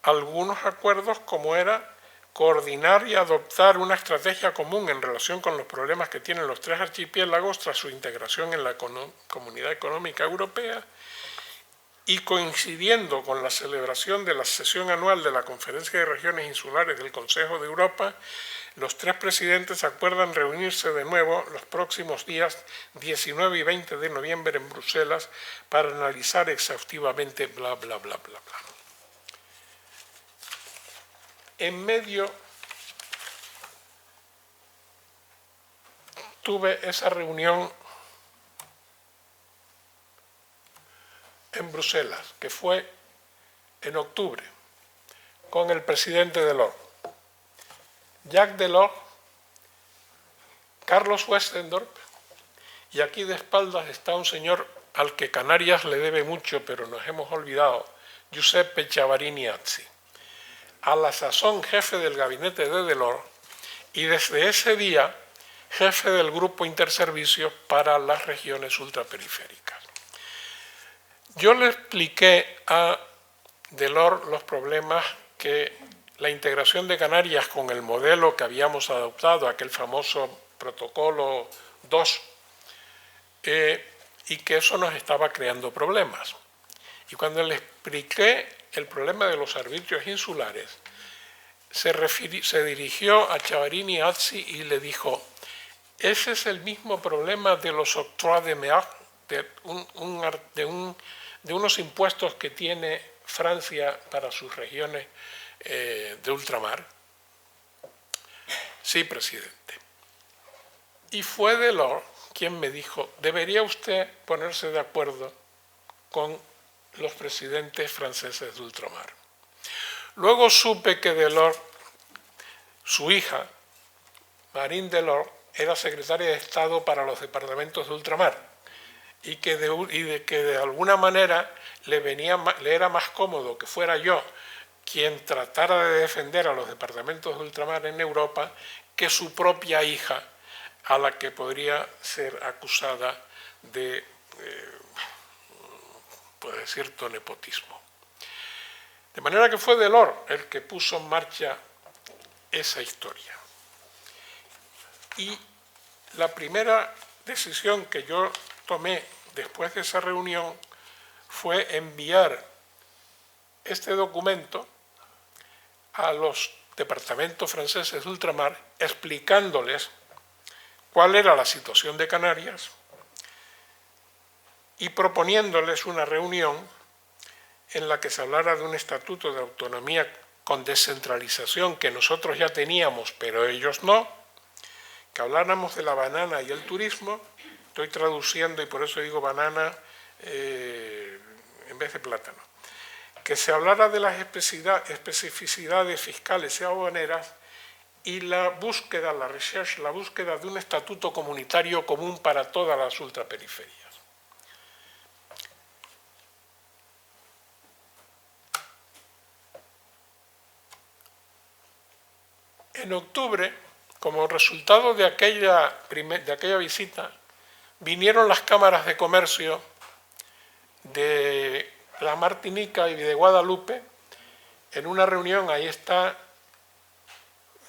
Algunos acuerdos como era coordinar y adoptar una estrategia común en relación con los problemas que tienen los 3 archipiélagos tras su integración en la Comunidad Económica Europea, y coincidiendo con la celebración de la sesión anual de la Conferencia de Regiones Insulares del Consejo de Europa, los 3 presidentes acuerdan reunirse de nuevo los próximos días 19 y 20 de noviembre en Bruselas para analizar exhaustivamente bla, bla, bla, bla, bla. En medio tuve esa reunión en Bruselas, que fue en octubre, con el presidente Delors, Jacques Delors, Carlos Westendorp, y aquí de espaldas está un señor al que Canarias le debe mucho, pero nos hemos olvidado, Giuseppe Ciavarini Azzi. a la sazón jefe del gabinete de Delors y desde ese día jefe del grupo interservicios para las regiones ultraperiféricas. Yo le expliqué a Delors los problemas que la integración de Canarias con el modelo que habíamos adoptado, aquel famoso protocolo 2, y que eso nos estaba creando problemas. Y cuando le expliqué el problema de los arbitrios insulares, se dirigió a Chavarini Azzi y le dijo: ese es el mismo problema de los octrois de mer, de unos impuestos que tiene Francia para sus regiones de ultramar. Sí, presidente. Y fue Delors quien me dijo: debería usted ponerse de acuerdo con los presidentes franceses de ultramar. Luego supe que Delors, su hija, Marine Delors, era secretaria de Estado para los departamentos de ultramar y que de alguna manera le era más cómodo que fuera yo quien tratara de defender a los departamentos de ultramar en Europa que su propia hija, a la que podría ser acusada de cierto nepotismo. De manera que fue Delors el que puso en marcha esa historia. Y la primera decisión que yo tomé después de esa reunión fue enviar este documento a los departamentos franceses de ultramar explicándoles cuál era la situación de Canarias y proponiéndoles una reunión en la que se hablara de un estatuto de autonomía con descentralización que nosotros ya teníamos, pero ellos no, que habláramos de la banana y el turismo. Estoy traduciendo y por eso digo banana en vez de plátano. Que se hablara de las especificidades fiscales y aduaneras y la búsqueda de un estatuto comunitario común para todas las ultraperiferias. En octubre, como resultado de aquella visita, vinieron las cámaras de comercio de la Martinica y de Guadalupe en una reunión. Ahí está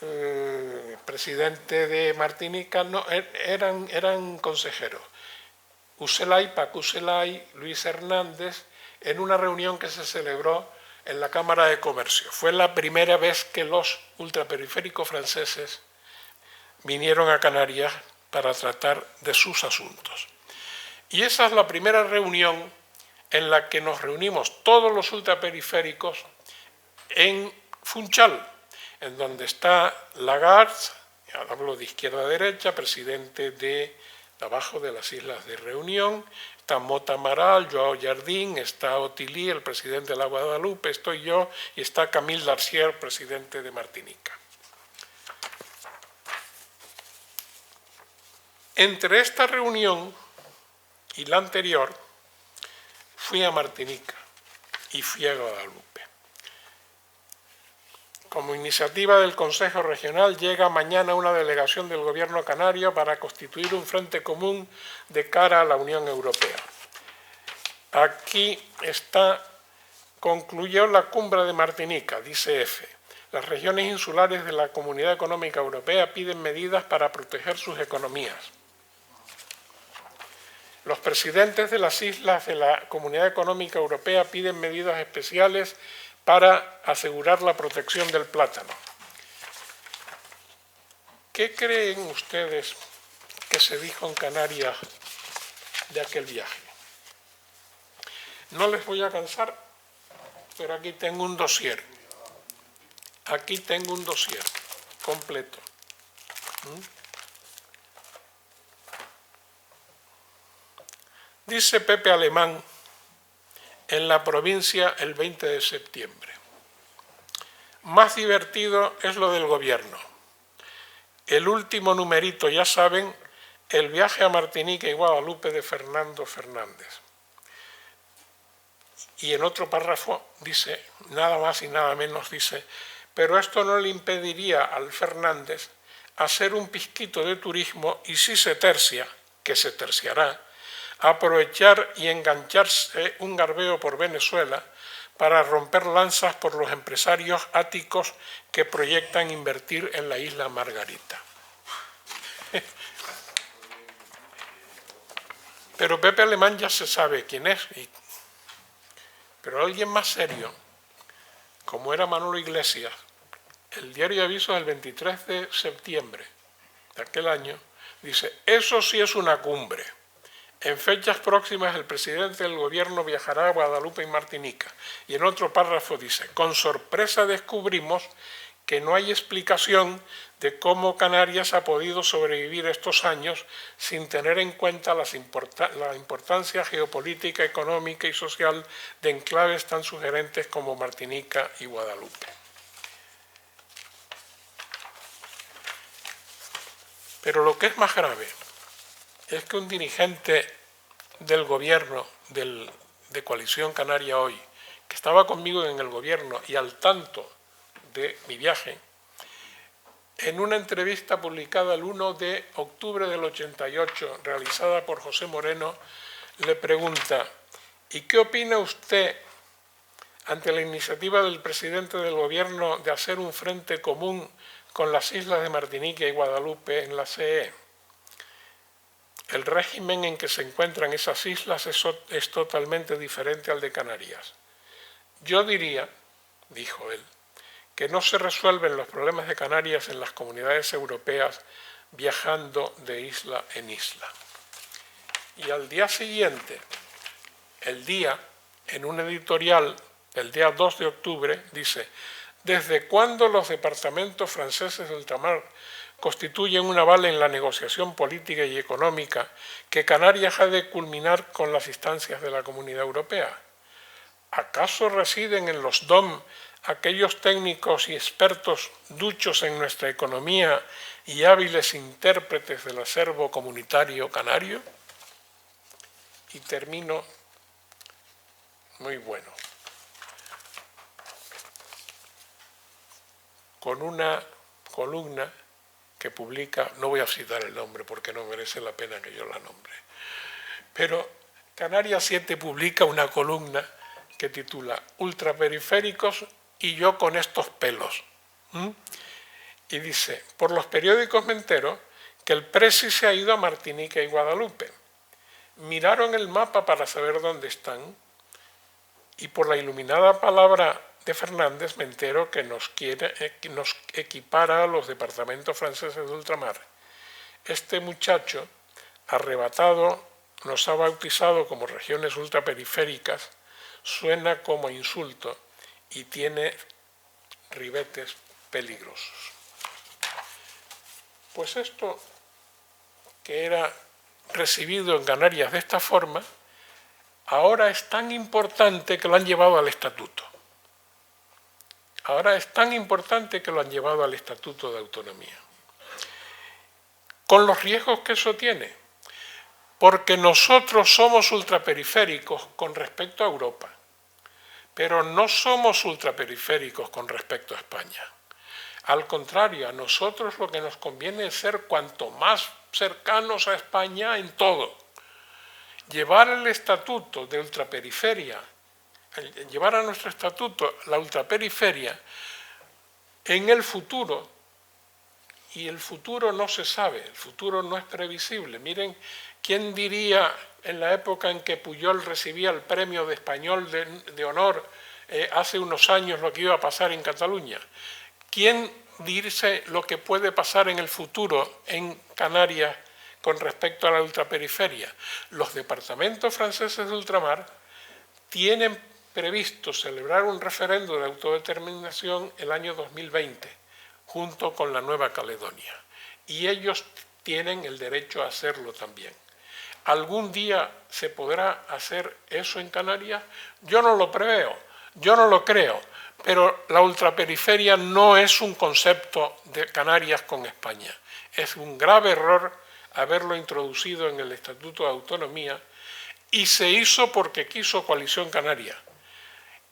el presidente de Martinica, no, eran consejeros, Paco Ucelay, Luis Hernández, en una reunión que se celebró en la Cámara de Comercio. Fue la primera vez que los ultraperiféricos franceses vinieron a Canarias para tratar de sus asuntos. Y esa es la primera reunión en la que nos reunimos todos los ultraperiféricos en Funchal, en donde está Lagarde, hablo de izquierda a derecha, presidente de abajo de las Islas de Reunión, está Mota Amaral, Joao Jardín, está Otilí, el presidente de la Guadalupe, estoy yo, y está Camille Darcier, presidente de Martinica. Entre esta reunión y la anterior, fui a Martinica y fui a Guadalupe. Como iniciativa del Consejo Regional, llega mañana una delegación del Gobierno canario para constituir un frente común de cara a la Unión Europea. Aquí está, concluyó la cumbre de Martinica, dice F. Las regiones insulares de la Comunidad Económica Europea piden medidas para proteger sus economías. Los presidentes de las islas de la Comunidad Económica Europea piden medidas especiales para asegurar la protección del plátano. ¿Qué creen ustedes que se dijo en Canarias de aquel viaje? No les voy a cansar, pero aquí tengo un dossier. Aquí tengo un dossier completo. Dice Pepe Alemán en La Provincia el 20 de septiembre. Más divertido es lo del gobierno. El último numerito, ya saben, el viaje a Martinica y Guadalupe de Fernando Fernández. Y en otro párrafo dice, nada más y nada menos, dice, pero esto no le impediría al Fernández hacer un pizquito de turismo y, si se tercia, que se terciará, aprovechar y engancharse un garbeo por Venezuela para romper lanzas por los empresarios áticos que proyectan invertir en la isla Margarita. Pero Pepe Alemán ya se sabe quién es, pero alguien más serio, como era Manolo Iglesias, el diario Aviso del 23 de septiembre de aquel año, dice: eso sí es una cumbre. En fechas próximas el presidente del gobierno viajará a Guadalupe y Martinica. Y en otro párrafo dice: con sorpresa descubrimos que no hay explicación de cómo Canarias ha podido sobrevivir estos años sin tener en cuenta la importancia geopolítica, económica y social de enclaves tan sugerentes como Martinica y Guadalupe. Pero lo que es más grave es que un dirigente del gobierno de Coalición Canaria Hoy, que estaba conmigo en el gobierno y al tanto de mi viaje, en una entrevista publicada el 1 de octubre del 88, realizada por José Moreno, le pregunta: ¿y qué opina usted ante la iniciativa del presidente del gobierno de hacer un frente común con las islas de Martinica y Guadalupe en la CE? El régimen en que se encuentran esas islas es totalmente diferente al de Canarias. Yo diría, dijo él, que no se resuelven los problemas de Canarias en las comunidades europeas viajando de isla en isla. Y al día siguiente, El Día, en un editorial el día 2 de octubre, dice: ¿desde cuándo los departamentos franceses de ultramar constituyen un aval en la negociación política y económica que Canarias ha de culminar con las instancias de la Comunidad Europea? ¿Acaso residen en los DOM aquellos técnicos y expertos duchos en nuestra economía y hábiles intérpretes del acervo comunitario canario? Y termino muy bueno, con una columna que publica, no voy a citar el nombre porque no merece la pena que yo la nombre, pero Canarias 7 publica una columna que titula Ultraperiféricos y yo con estos pelos. Y dice: por los periódicos me entero que el presi se ha ido a Martinica y Guadalupe. Miraron el mapa para saber dónde están y por la iluminada palabra de Fernández me entero que nos equipara a los departamentos franceses de ultramar. Este muchacho arrebatado nos ha bautizado como regiones ultraperiféricas, suena como insulto y tiene ribetes peligrosos. Pues esto, que era recibido en Canarias de esta forma, ahora es tan importante que lo han llevado al estatuto. Ahora es tan importante que lo han llevado al Estatuto de Autonomía. Con los riesgos que eso tiene, porque nosotros somos ultraperiféricos con respecto a Europa, pero no somos ultraperiféricos con respecto a España. Al contrario, a nosotros lo que nos conviene es ser cuanto más cercanos a España en todo. Llevar el estatuto de ultraperiferia, llevar a nuestro estatuto la ultraperiferia en el futuro, y el futuro no se sabe, el futuro no es previsible. Miren, ¿quién diría en la época en que Pujol recibía el premio de español de honor hace unos años lo que iba a pasar en Cataluña? ¿Quién dice lo que puede pasar en el futuro en Canarias con respecto a la ultraperiferia? Los departamentos franceses de ultramar tienen previsto celebrar un referendo de autodeterminación el año 2020, junto con la Nueva Caledonia. Y ellos tienen el derecho a hacerlo también. ¿Algún día se podrá hacer eso en Canarias? Yo no lo preveo, yo no lo creo, pero la ultraperiferia no es un concepto de Canarias con España. Es un grave error haberlo introducido en el Estatuto de Autonomía y se hizo porque quiso Coalición Canaria.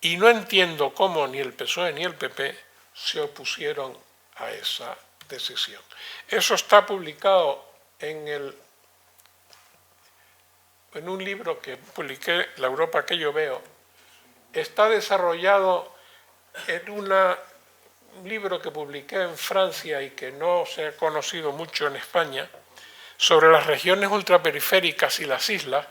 Y no entiendo cómo ni el PSOE ni el PP se opusieron a esa decisión. Eso está publicado en un libro que publiqué, La Europa que yo veo. Está desarrollado en un libro que publiqué en Francia y que no se ha conocido mucho en España, sobre las regiones ultraperiféricas y las islas,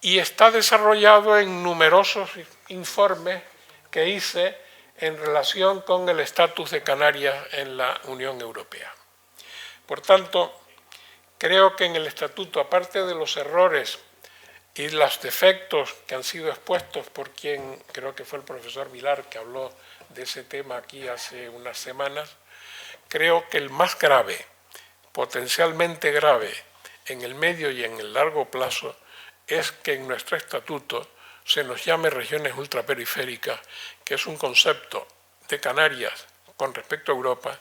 y está desarrollado en numerosos informes que hice en relación con el estatus de Canarias en la Unión Europea. Por tanto, creo que en el estatuto, aparte de los errores y los defectos que han sido expuestos por quien, creo que fue el profesor Vilar, que habló de ese tema aquí hace unas semanas, creo que el más grave, potencialmente grave, en el medio y en el largo plazo, es que en nuestro estatuto se nos llame regiones ultraperiféricas, que es un concepto de Canarias con respecto a Europa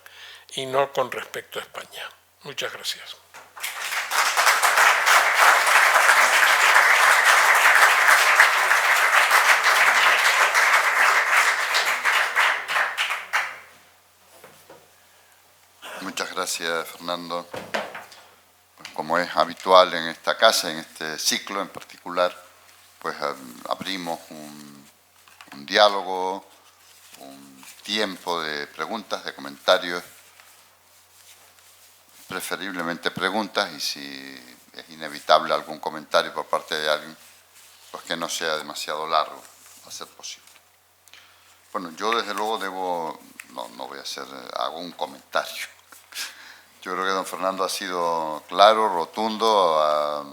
y no con respecto a España. Muchas gracias. Muchas gracias, Fernando. Como es habitual en esta casa, en este ciclo en particular, pues abrimos un diálogo, un tiempo de preguntas, de comentarios, preferiblemente preguntas, y si es inevitable algún comentario por parte de alguien, pues que no sea demasiado largo, a ser posible. Bueno, yo desde luego no voy a hago un comentario. Yo creo que don Fernando ha sido claro, rotundo, ha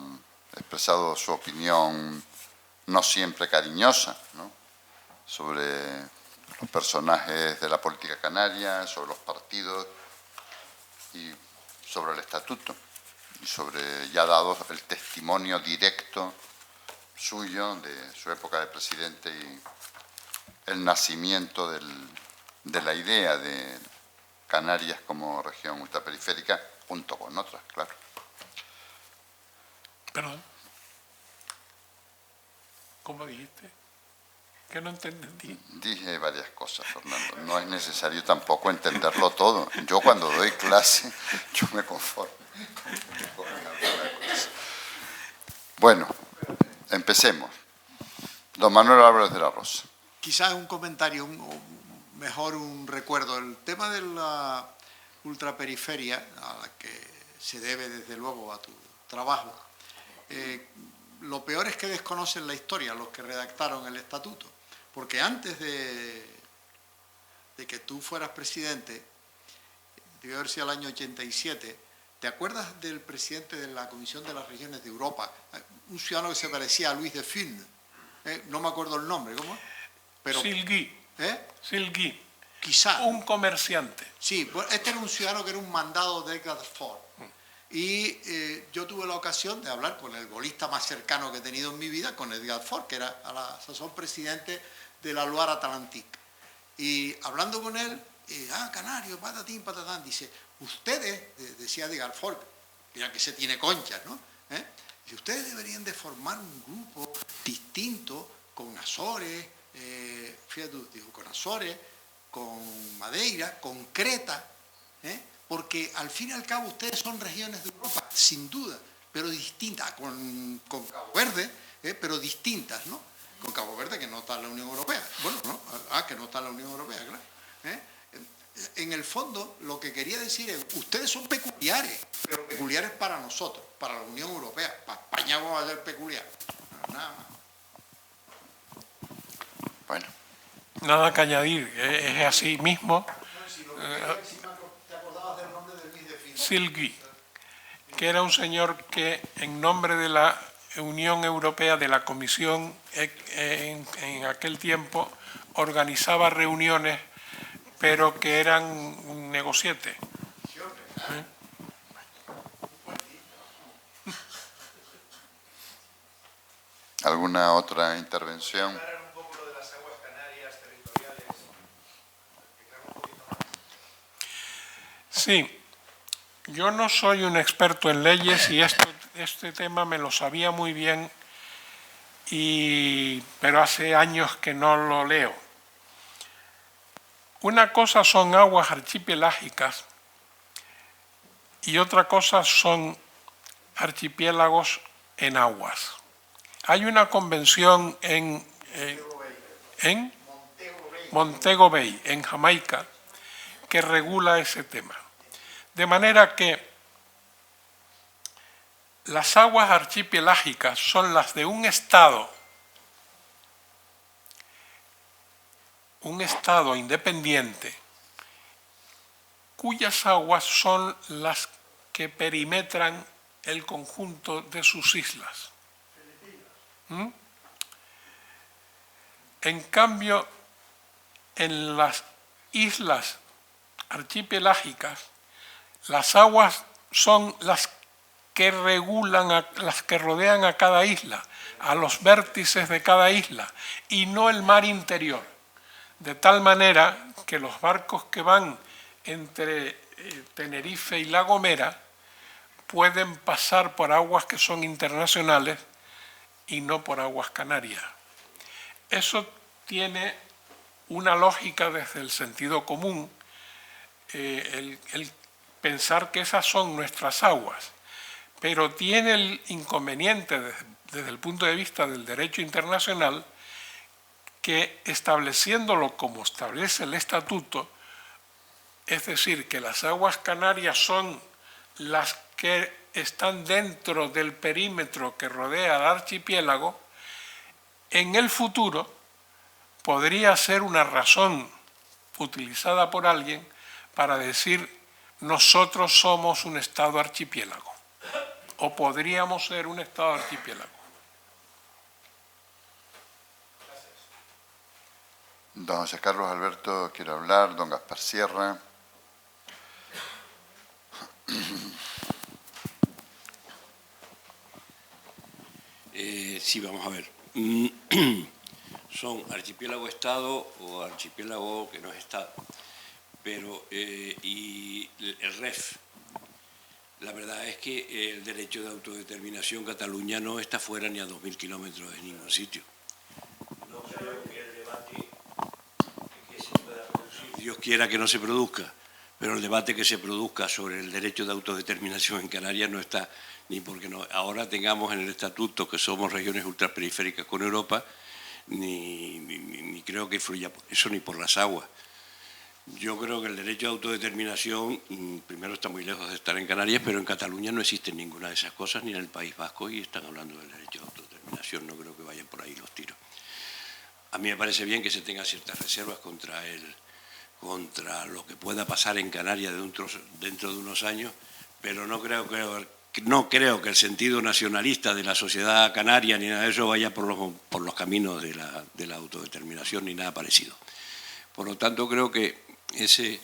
expresado su opinión no siempre cariñosa, ¿no?, sobre los personajes de la política canaria, sobre los partidos y sobre el estatuto, y sobre, ya dado el testimonio directo suyo de su época de presidente y el nacimiento de la idea de Canarias como región ultraperiférica, junto con otras, claro. Perdón. ¿Cómo dijiste? Que no entendí. Dije varias cosas, Fernando. No es necesario tampoco entenderlo todo. Yo cuando doy clase, yo me conformo. Bueno, empecemos. Don Manuel Álvarez de la Rosa. Quizás un comentario, mejor un recuerdo. El tema de la ultraperiferia, a la que se debe desde luego a tu trabajo, lo peor es que desconocen la historia los que redactaron el estatuto, porque antes de que tú fueras presidente, debe haber sido el año 87, ¿te acuerdas del presidente de la Comisión de las Regiones de Europa? Un ciudadano que se parecía a Luis de Funès, no me acuerdo el nombre, ¿cómo? Pero, Silgui. Silgui. Quizá. Un comerciante. Sí, pues este era un ciudadano que era un mandado de Edgar Ford. Y yo tuve la ocasión de hablar con el golista más cercano que he tenido en mi vida, con Edgar Ford, que era a la sazón presidente de la Loire Atlantique. Y hablando con él, Canario, patatín, patatán, dice, ustedes, decía Edgar Ford, mira que se tiene conchas, ¿no? Dice, ustedes deberían de formar un grupo distinto con Azores, fíjate tú, dijo, con Azores, con Madeira, con Creta, porque al fin y al cabo ustedes son regiones de Europa, sin duda, pero distintas, con Cabo Verde, pero distintas, ¿no? Con Cabo Verde, que no está en la Unión Europea. Bueno, ¿no? Que no está en la Unión Europea, claro. En el fondo, lo que quería decir es, ustedes son peculiares, pero peculiares para nosotros, para la Unión Europea. Para España vamos a ser peculiar. Nada más. Bueno. Nada que añadir, es así mismo. Silgui, que era un señor que en nombre de la Unión Europea, de la Comisión, en aquel tiempo organizaba reuniones, pero que eran un negociete. ¿Alguna otra intervención? Sí, yo no soy un experto en leyes y este tema me lo sabía muy bien, pero hace años que no lo leo. Una cosa son aguas archipelágicas y otra cosa son archipiélagos en aguas. Hay una convención en Montego Bay, en Jamaica, que regula ese tema. De manera que las aguas archipelágicas son las de un estado independiente, cuyas aguas son las que perimetran el conjunto de sus islas. En cambio, en las islas archipelágicas, las aguas son las que regulan, las que rodean a cada isla, a los vértices de cada isla, y no el mar interior. De tal manera que los barcos que van entre Tenerife y La Gomera pueden pasar por aguas que son internacionales y no por aguas canarias. Eso tiene una lógica desde el sentido común, el pensar que esas son nuestras aguas, pero tiene el inconveniente desde el punto de vista del derecho internacional que, estableciéndolo como establece el estatuto, es decir, que las aguas canarias son las que están dentro del perímetro que rodea al archipiélago, en el futuro podría ser una razón utilizada por alguien para decir nosotros somos un estado archipiélago, o podríamos ser un estado archipiélago. Don José Carlos Alberto quiere hablar, don Gaspar Sierra. Sí, vamos a ver. Son archipiélago-estado o archipiélago que no es estado. Pero, y el REF, la verdad es que el derecho de autodeterminación Cataluña no está fuera ni a 2.000 kilómetros de ningún sitio. No creo que el debate que se pueda producir, Dios quiera que no se produzca, pero el debate que se produzca sobre el derecho de autodeterminación en Canarias no está, ni porque ahora tengamos en el estatuto que somos regiones ultraperiféricas con Europa, ni creo que influya eso ni por las aguas. Yo creo que el derecho de autodeterminación, primero, está muy lejos de estar en Canarias, pero en Cataluña no existe ninguna de esas cosas, ni en el País Vasco, y están hablando del derecho de autodeterminación. No creo que vayan por ahí los tiros. A mí me parece bien que se tengan ciertas reservas contra lo que pueda pasar en Canarias dentro de unos años, pero no creo que el sentido nacionalista de la sociedad canaria ni nada de eso vaya por los caminos de la autodeterminación ni nada parecido. Por lo tanto, creo que ese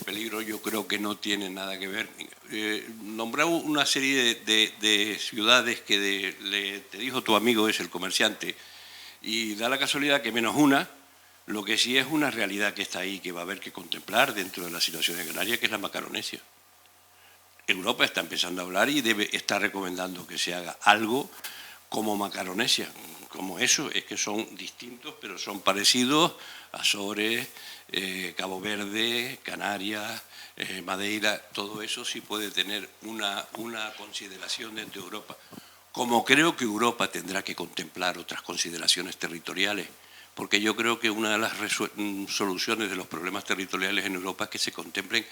peligro yo creo que no tiene nada que ver. Nombraba una serie de ciudades que te dijo tu amigo, es el comerciante, y da la casualidad que menos una, lo que sí es una realidad que está ahí, que va a haber que contemplar dentro de la situación de Canarias, que es la Macaronesia. Europa está empezando a hablar y está recomendando que se haga algo como Macaronesia, como eso, es que son distintos, pero son parecidos. Azores, Cabo Verde, Canarias, Madeira, todo eso sí puede tener una consideración dentro de Europa. Como creo que Europa tendrá que contemplar otras consideraciones territoriales, porque yo creo que una de las soluciones de los problemas territoriales en Europa es que se contemplen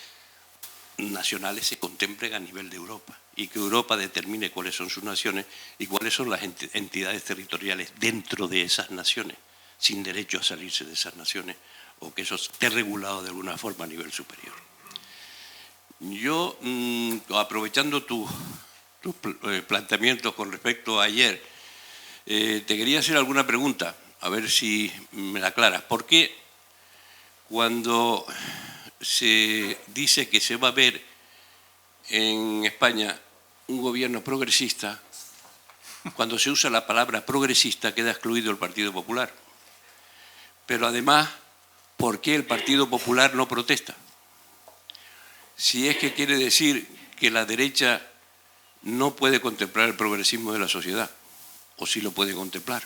nacionales, se contemplen a nivel de Europa, y que Europa determine cuáles son sus naciones y cuáles son las entidades territoriales dentro de esas naciones, sin derecho a salirse de esas naciones, o que eso esté regulado de alguna forma a nivel superior. Yo, aprovechando tus planteamientos con respecto a ayer, te quería hacer alguna pregunta, a ver si me la aclaras. ¿Por qué cuando se dice que se va a ver en España un gobierno progresista, cuando se usa la palabra progresista queda excluido el Partido Popular? Pero además, ¿por qué el Partido Popular no protesta? Si es que quiere decir que la derecha no puede contemplar el progresismo de la sociedad, o sí lo puede contemplar.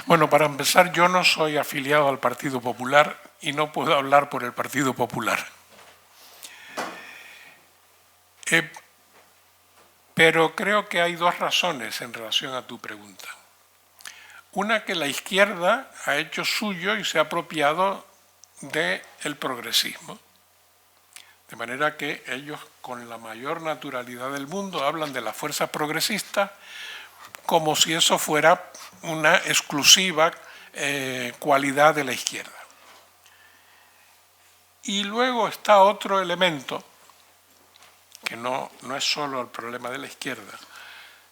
Bueno, para empezar, yo no soy afiliado al Partido Popular y no puedo hablar por el Partido Popular. Pero creo que hay dos razones en relación a tu pregunta. Una, que la izquierda ha hecho suyo y se ha apropiado del progresismo. De manera que ellos, con la mayor naturalidad del mundo, hablan de las fuerzas progresistas como si eso fuera una exclusiva cualidad de la izquierda. Y luego está otro elemento, que no es solo el problema de la izquierda,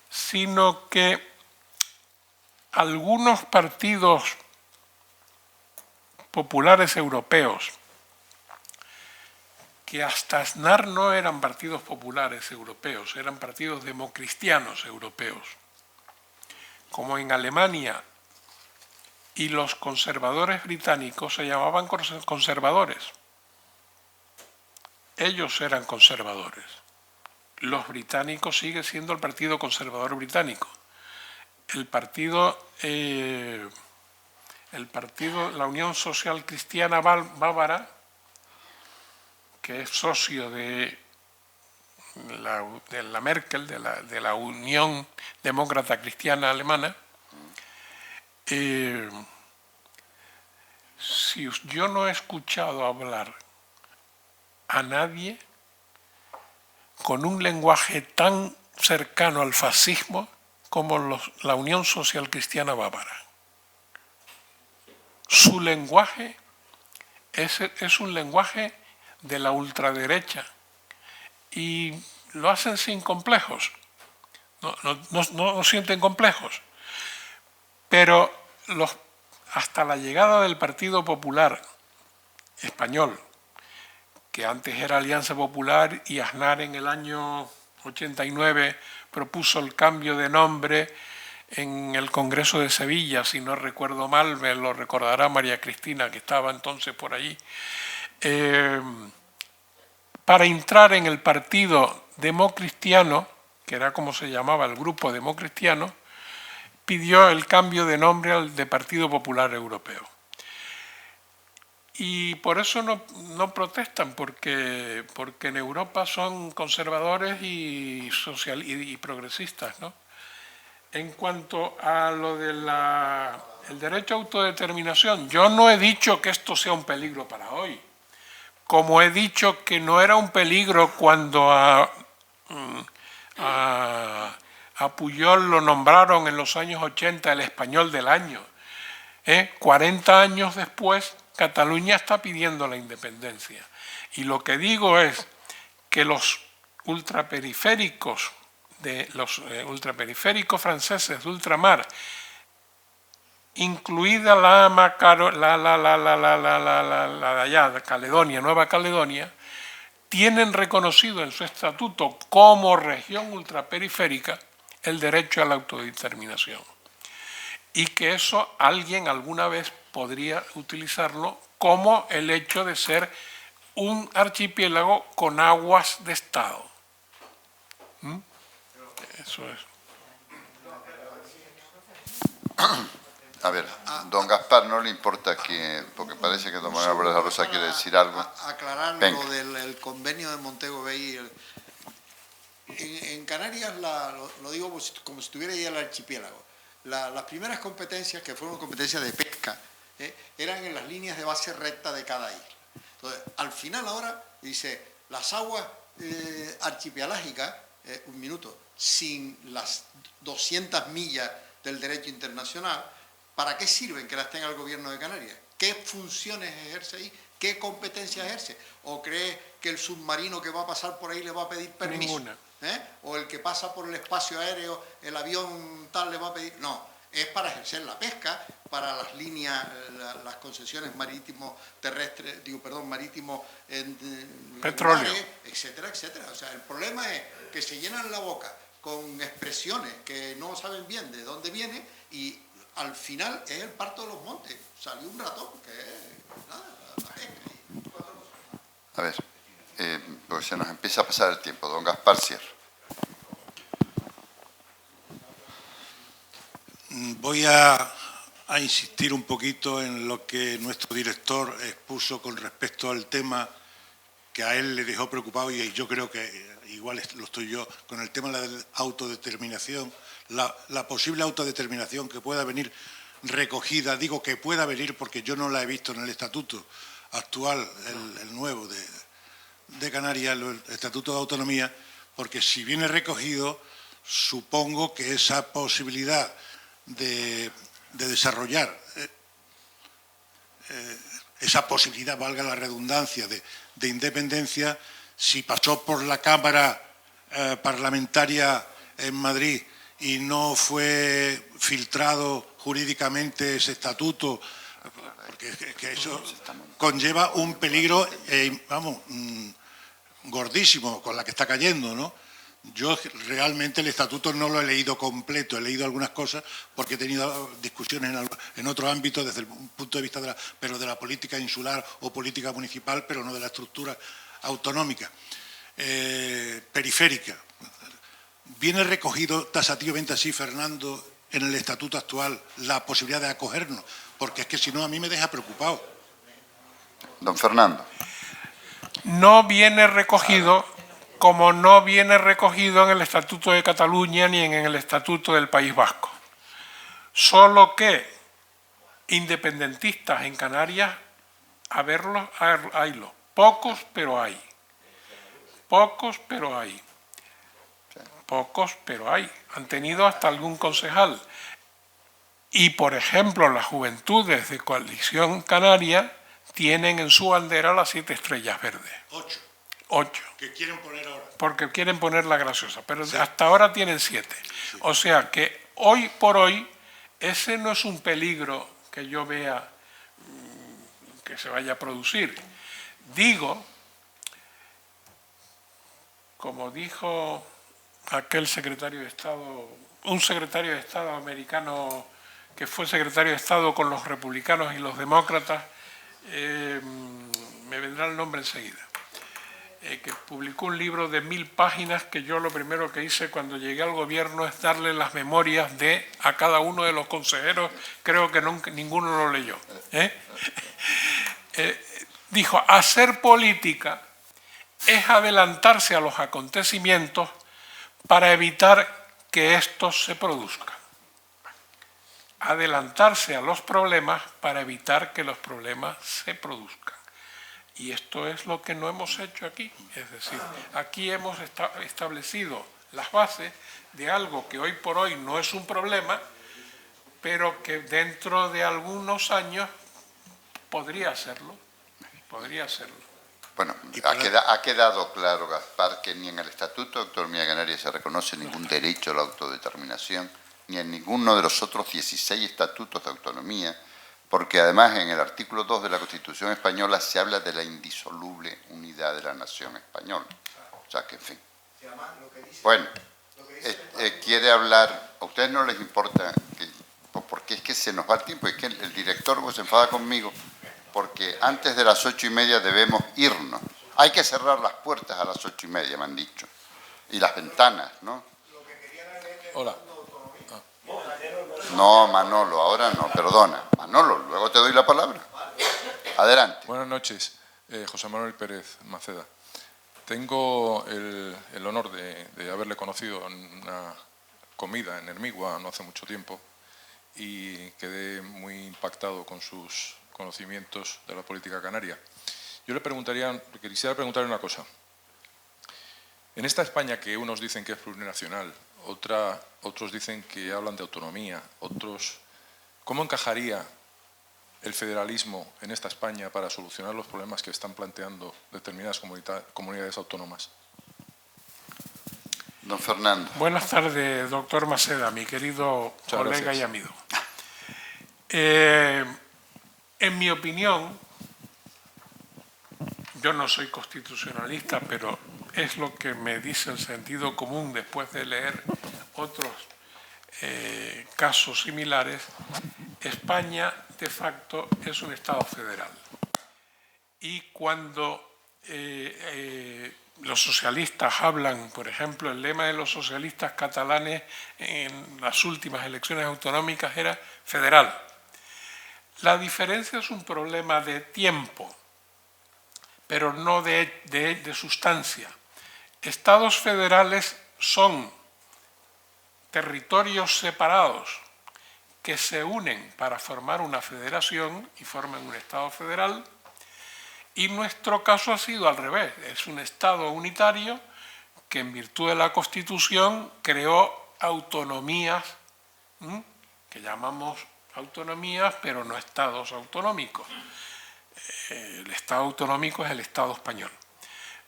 sino que algunos partidos populares europeos, que hasta Aznar no eran partidos populares europeos, eran partidos democristianos europeos, como en Alemania, y los conservadores británicos se llamaban conservadores. Ellos eran conservadores. Los británicos sigue siendo el Partido Conservador Británico. La Unión Social Cristiana Bávara, que es socio de la Merkel, de la Unión Demócrata Cristiana Alemana, si yo no he escuchado hablar a nadie con un lenguaje tan cercano al fascismo como la Unión Social Cristiana Bávara. Su lenguaje es un lenguaje de la ultraderecha y lo hacen sin complejos, no sienten complejos. Pero hasta la llegada del Partido Popular Español, que antes era Alianza Popular, y Aznar en el año 89 propuso el cambio de nombre en el Congreso de Sevilla, si no recuerdo mal, me lo recordará María Cristina, que estaba entonces por allí, para entrar en el Partido Democristiano, que era como se llamaba el grupo democristiano, pidió el cambio de nombre al de Partido Popular Europeo. Y por eso no protestan, porque en Europa son conservadores y progresistas, ¿no? En cuanto a lo del derecho a autodeterminación, yo no he dicho que esto sea un peligro para hoy, como he dicho que no era un peligro cuando a Pujol lo nombraron en los años 80 el español del año. 40 años después, Cataluña está pidiendo la independencia. Y lo que digo es que los ultraperiféricos franceses de ultramar, incluida la Caledonia, Nueva Caledonia, tienen reconocido en su estatuto como región ultraperiférica el derecho a la autodeterminación. Y que eso alguien alguna vez podría utilizarlo como el hecho de ser un archipiélago con aguas de Estado. Eso es. A ver, don Gaspar, ¿no le importa que, porque parece que don Manuel Álvarez de la Rosa quiere decir algo? Aclarar lo del convenio de Montego Bay. En Canarias, lo digo como si estuviera ahí el archipiélago. Las primeras competencias, que fueron competencias de pesca, eran en las líneas de base recta de cada isla. Entonces, al final ahora, dice, las aguas archipelágicas, un minuto, sin las 200 millas del derecho internacional, ¿para qué sirven que las tenga el gobierno de Canarias? ¿Qué funciones ejerce ahí? ¿Qué competencias ejerce? ¿O cree que el submarino que va a pasar por ahí le va a pedir permiso? Ninguna. ¿O el que pasa por el espacio aéreo, el avión tal le va a pedir? No, es para ejercer la pesca, para las líneas, las concesiones marítimo terrestres, marítimo petróleo, etcétera, etcétera. O sea, el problema es que se llenan la boca con expresiones que no saben bien de dónde viene y al final es el parto de los montes. Salió un ratón que es nada, la pesca. A ver, porque se nos empieza a pasar el tiempo. Don Gaspar Sierra. Voy a a insistir un poquito en lo que nuestro director expuso con respecto al tema que a él le dejó preocupado, y yo creo que igual lo estoy yo, con el tema de la autodeterminación, la posible autodeterminación que pueda venir recogida, digo que pueda venir porque yo no la he visto en el estatuto actual, el nuevo de Canarias, el Estatuto de Autonomía, porque si viene recogido, supongo que esa posibilidad de desarrollar esa posibilidad, valga la redundancia, de independencia, si pasó por la Cámara parlamentaria en Madrid y no fue filtrado jurídicamente ese estatuto, porque es que eso conlleva un peligro, gordísimo con la que está cayendo, ¿no? Yo realmente el estatuto no lo he leído completo, he leído algunas cosas porque he tenido discusiones en otros ámbitos desde el punto de vista de la política insular o política municipal, pero no de la estructura autonómica, periférica. ¿Viene recogido tasativamente así, Fernando, en el estatuto actual la posibilidad de acogernos? Porque es que si no a mí me deja preocupado. Don Fernando. No viene recogido, como no viene recogido en el Estatuto de Cataluña ni en el Estatuto del País Vasco. Solo que independentistas en Canarias, a verlos, haylos. Pocos, pero hay. Pocos, pero hay. Pocos, pero hay. Han tenido hasta algún concejal. Y, por ejemplo, las juventudes de Coalición Canaria tienen en su bandera las 7 estrellas verdes. 8. Que quieren poner ahora. Porque quieren poner la graciosa, pero sí, hasta ahora tienen 7. Sí. O sea que hoy por hoy ese no es un peligro que yo vea que se vaya a producir. Digo, como dijo aquel secretario de Estado, un secretario de Estado americano que fue secretario de Estado con los republicanos y los demócratas, me vendrá el nombre enseguida, que publicó un libro de 1000 páginas que yo lo primero que hice cuando llegué al gobierno es darle las memorias a cada uno de los consejeros, creo que ninguno lo leyó. Dijo, hacer política es adelantarse a los acontecimientos para evitar que estos se produzcan. Adelantarse a los problemas para evitar que los problemas se produzcan. Y esto es lo que no hemos hecho aquí. Es decir, aquí hemos establecido las bases de algo que hoy por hoy no es un problema, pero que dentro de algunos años podría serlo. Podría serlo. Bueno, ha quedado claro, Gaspar, que ni en el Estatuto de Autonomía de Canarias se reconoce ningún derecho a la autodeterminación, ni en ninguno de los otros 16 estatutos de autonomía, porque además en el artículo 2 de la Constitución española se habla de la indisoluble unidad de la nación española. O sea que, en fin. Bueno, quiere hablar, a ustedes no les importa, porque es que se nos va el tiempo, es que el director se enfada conmigo, porque antes de las 8:30 debemos irnos. Hay que cerrar las puertas a las 8:30, me han dicho, y las ventanas, ¿no? Hola. No, Manolo, ahora no, perdona. Manolo, luego te doy la palabra. Adelante. Buenas noches, José Manuel Pérez Maceda. Tengo el honor de haberle conocido en una comida en Hermigua no hace mucho tiempo y quedé muy impactado con sus conocimientos de la política canaria. Yo quisiera preguntarle una cosa. En esta España que unos dicen que es plurinacional, otros dicen que hablan de autonomía, otros... ¿Cómo encajaría el federalismo en esta España para solucionar los problemas que están planteando determinadas comunidades autónomas? Don Fernando. Buenas tardes, doctor Maceda, mi querido colega y amigo. En mi opinión, yo no soy constitucionalista, pero es lo que me dice el sentido común después de leer otros casos similares. España, de facto, es un Estado federal. Y cuando los socialistas hablan, por ejemplo, el lema de los socialistas catalanes en las últimas elecciones autonómicas era federal. La diferencia es un problema de tiempo, pero no de sustancia. Estados federales son territorios separados que se unen para formar una federación y forman un Estado federal, y nuestro caso ha sido al revés, es un Estado unitario que en virtud de la Constitución creó autonomías, que llamamos autonomías, pero no estados autonómicos. El Estado autonómico es el Estado español.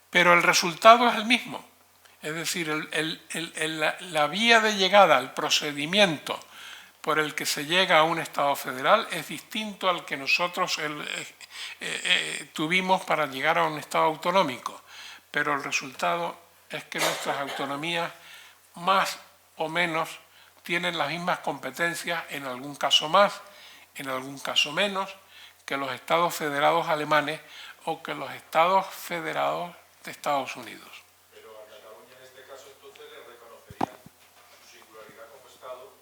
Pero el resultado es el mismo. Es decir, la vía de llegada, el procedimiento por el que se llega a un Estado federal es distinto al que nosotros tuvimos para llegar a un Estado autonómico. Pero el resultado es que nuestras autonomías más o menos tienen las mismas competencias, en algún caso más, en algún caso menos, que los Estados federados alemanes o que los Estados federados de Estados Unidos. Pero a Cataluña en este caso entonces le reconocerían su singularidad como Estado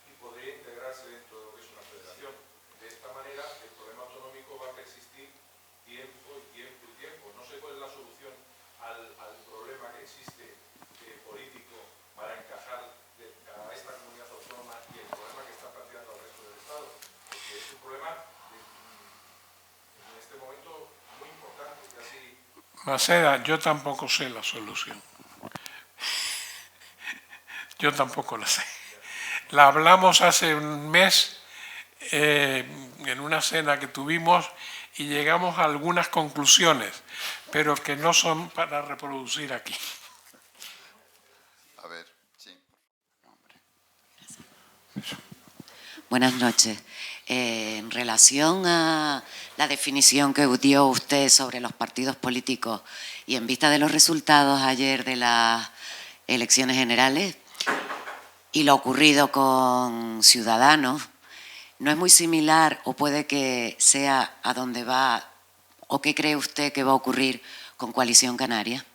y podría integrarse dentro de lo que es una federación. De esta manera el problema autonómico va a persistir tiempo y tiempo y tiempo. No sé cuál es la solución al problema que existe político para encajar a esta comunidad autónoma y el problema que está planteando al resto del Estado. Porque es un problema en este momento muy importante, casi. Maceda, yo tampoco sé la solución. Yo tampoco la sé. La hablamos hace un mes en una cena que tuvimos y llegamos a algunas conclusiones, pero que no son para reproducir aquí. A ver, sí. Buenas noches. En relación a la definición que dio usted sobre los partidos políticos y en vista de los resultados ayer de las elecciones generales y lo ocurrido con Ciudadanos, ¿no es muy similar o puede que sea a dónde va o qué cree usted que va a ocurrir con Coalición Canaria?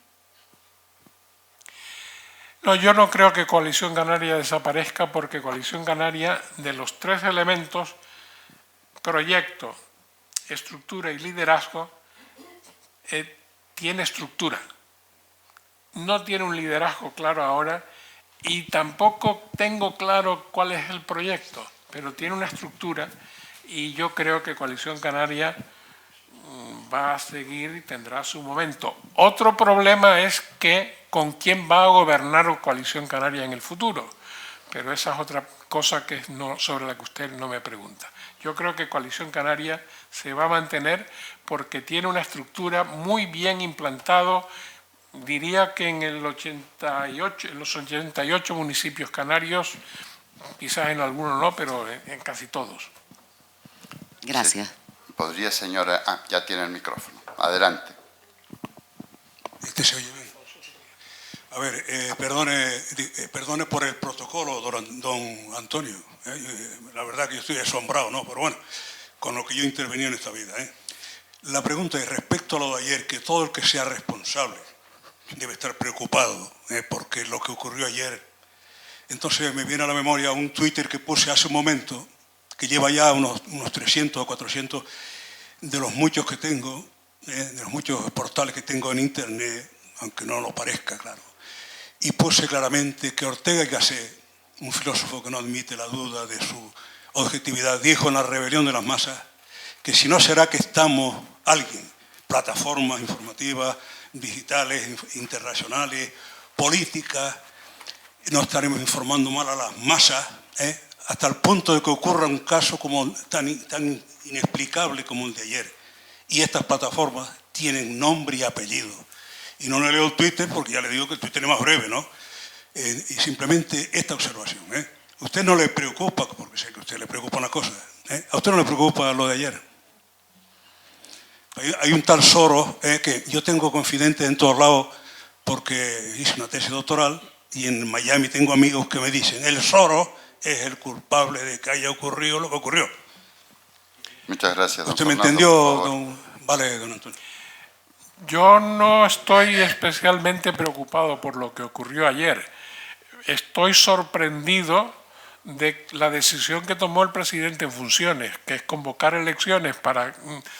No, yo no creo que Coalición Canaria desaparezca porque Coalición Canaria, de los tres elementos, proyecto, estructura y liderazgo, tiene estructura. No tiene un liderazgo claro ahora y tampoco tengo claro cuál es el proyecto, pero tiene una estructura y yo creo que Coalición Canaria va a seguir y tendrá su momento. Otro problema es que con quién va a gobernar Coalición Canaria en el futuro, pero esa es otra cosa que no, sobre la que usted no me pregunta. Yo creo que Coalición Canaria se va a mantener porque tiene una estructura muy bien implantado, diría que en los 88 municipios canarios, quizás en algunos no, pero en casi todos. Gracias. Sí. Podría, señora... Ah, ya tiene el micrófono. Adelante. Este se oye bien. A ver, perdone por el protocolo, don Antonio. La verdad que yo estoy asombrado, ¿no? Pero bueno, con lo que yo he intervenido en esta vida. La pregunta es, respecto a lo de ayer, que todo el que sea responsable debe estar preocupado porque lo que ocurrió ayer. Entonces me viene a la memoria un Twitter que puse hace un momento, que lleva ya unos 300 o 400 de los muchos que tengo, de los muchos portales que tengo en Internet, aunque no lo parezca, claro. Y puse claramente que Ortega y Gasset, un filósofo que no admite la duda de su objetividad, dijo en La rebelión de las masas que si no será que estamos alguien, plataformas informativas, digitales, internacionales, políticas, no estaremos informando mal a las masas, hasta el punto de que ocurra un caso como tan inexplicable como el de ayer. Y estas plataformas tienen nombre y apellido. Y no le leo el Twitter porque ya le digo que el Twitter es más breve, ¿no? Y simplemente esta observación. ¿A usted no le preocupa, porque sé que a usted le preocupa una cosa, ¿a usted no le preocupa lo de ayer? Hay un tal Soros que yo tengo confidentes en todos lados porque hice una tesis doctoral y en Miami tengo amigos que me dicen el Soros es el culpable de que haya ocurrido lo que ocurrió. Muchas gracias, don ¿Usted me Fernando, entendió, Vale, don Antonio? Yo no estoy especialmente preocupado por lo que ocurrió ayer. Estoy sorprendido de la decisión que tomó el presidente en funciones, que es convocar elecciones para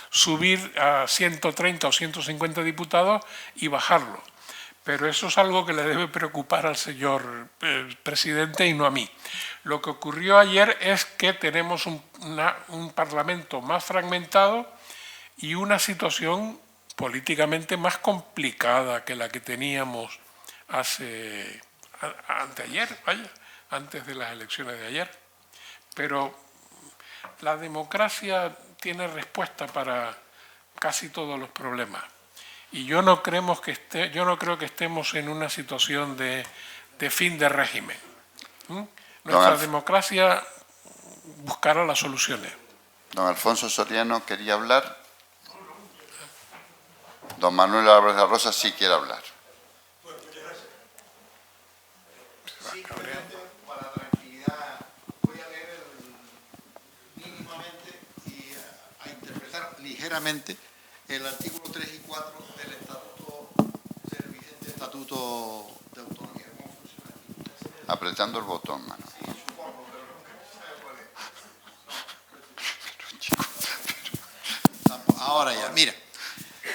subir a 130 o 150 diputados y bajarlo. Pero eso es algo que le debe preocupar al señor presidente y no a mí. Lo que ocurrió ayer es que tenemos un Parlamento más fragmentado y una situación políticamente más complicada que la que teníamos anteayer, antes de las elecciones de ayer. Pero la democracia tiene respuesta para casi todos los problemas. Y yo no creo que estemos en una situación de fin de régimen. Nuestra democracia buscará las soluciones. Don Alfonso Soriano quería hablar. Don Manuel Álvarez de la Rosa sí quiere hablar. Simplemente para tranquilidad voy a leer mínimamente y a interpretar ligeramente el artículo 3 y 4 del Estatuto, del vigente Estatuto de Autonomía. ¿Cómo funciona? Apretando el botón, Manuel. Sí, supongo, pero nunca se sabe cuál es. Ahora ya, mira.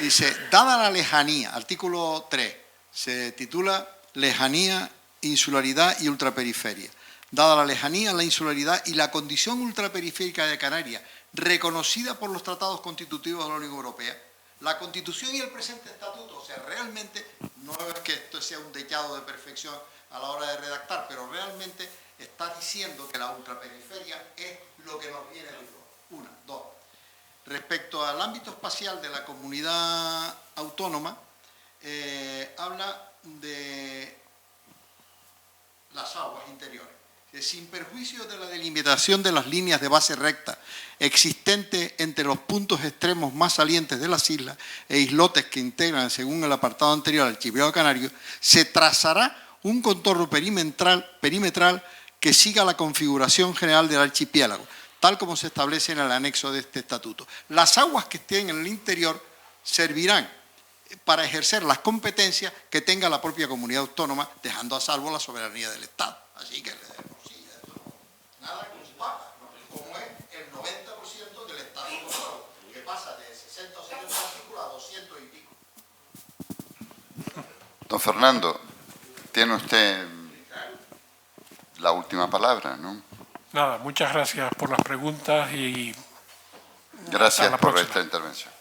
Dice, dada la lejanía, artículo 3, se titula Lejanía, insularidad y ultraperiferia. Dada la lejanía, la insularidad y la condición ultraperiférica de Canarias, reconocida por los tratados constitutivos de la Unión Europea, la Constitución y el presente Estatuto, o sea, realmente no es que esto sea un dechado de perfección a la hora de redactar, pero realmente está diciendo que la ultraperiferia es lo que nos viene de Europa. Una, dos. Respecto al ámbito espacial de la comunidad autónoma, habla de las aguas interiores. Sin perjuicio de la delimitación de las líneas de base recta existente entre los puntos extremos más salientes de las islas e islotes que integran, según el apartado anterior, al archipiélago canario, se trazará un contorno perimetral que siga la configuración general del archipiélago, tal como se establece en el anexo de este estatuto. Las aguas que estén en el interior servirán para ejercer las competencias que tenga la propia comunidad autónoma, dejando a salvo la soberanía del Estado. Así que nada que nos pasa, como es el 90% del estatuto, que pasa de 60 o 70 artículos a 200 y pico. Don Fernando, tiene usted la última palabra, ¿no? Nada, muchas gracias por las preguntas y gracias hasta la por próxima. esta intervención.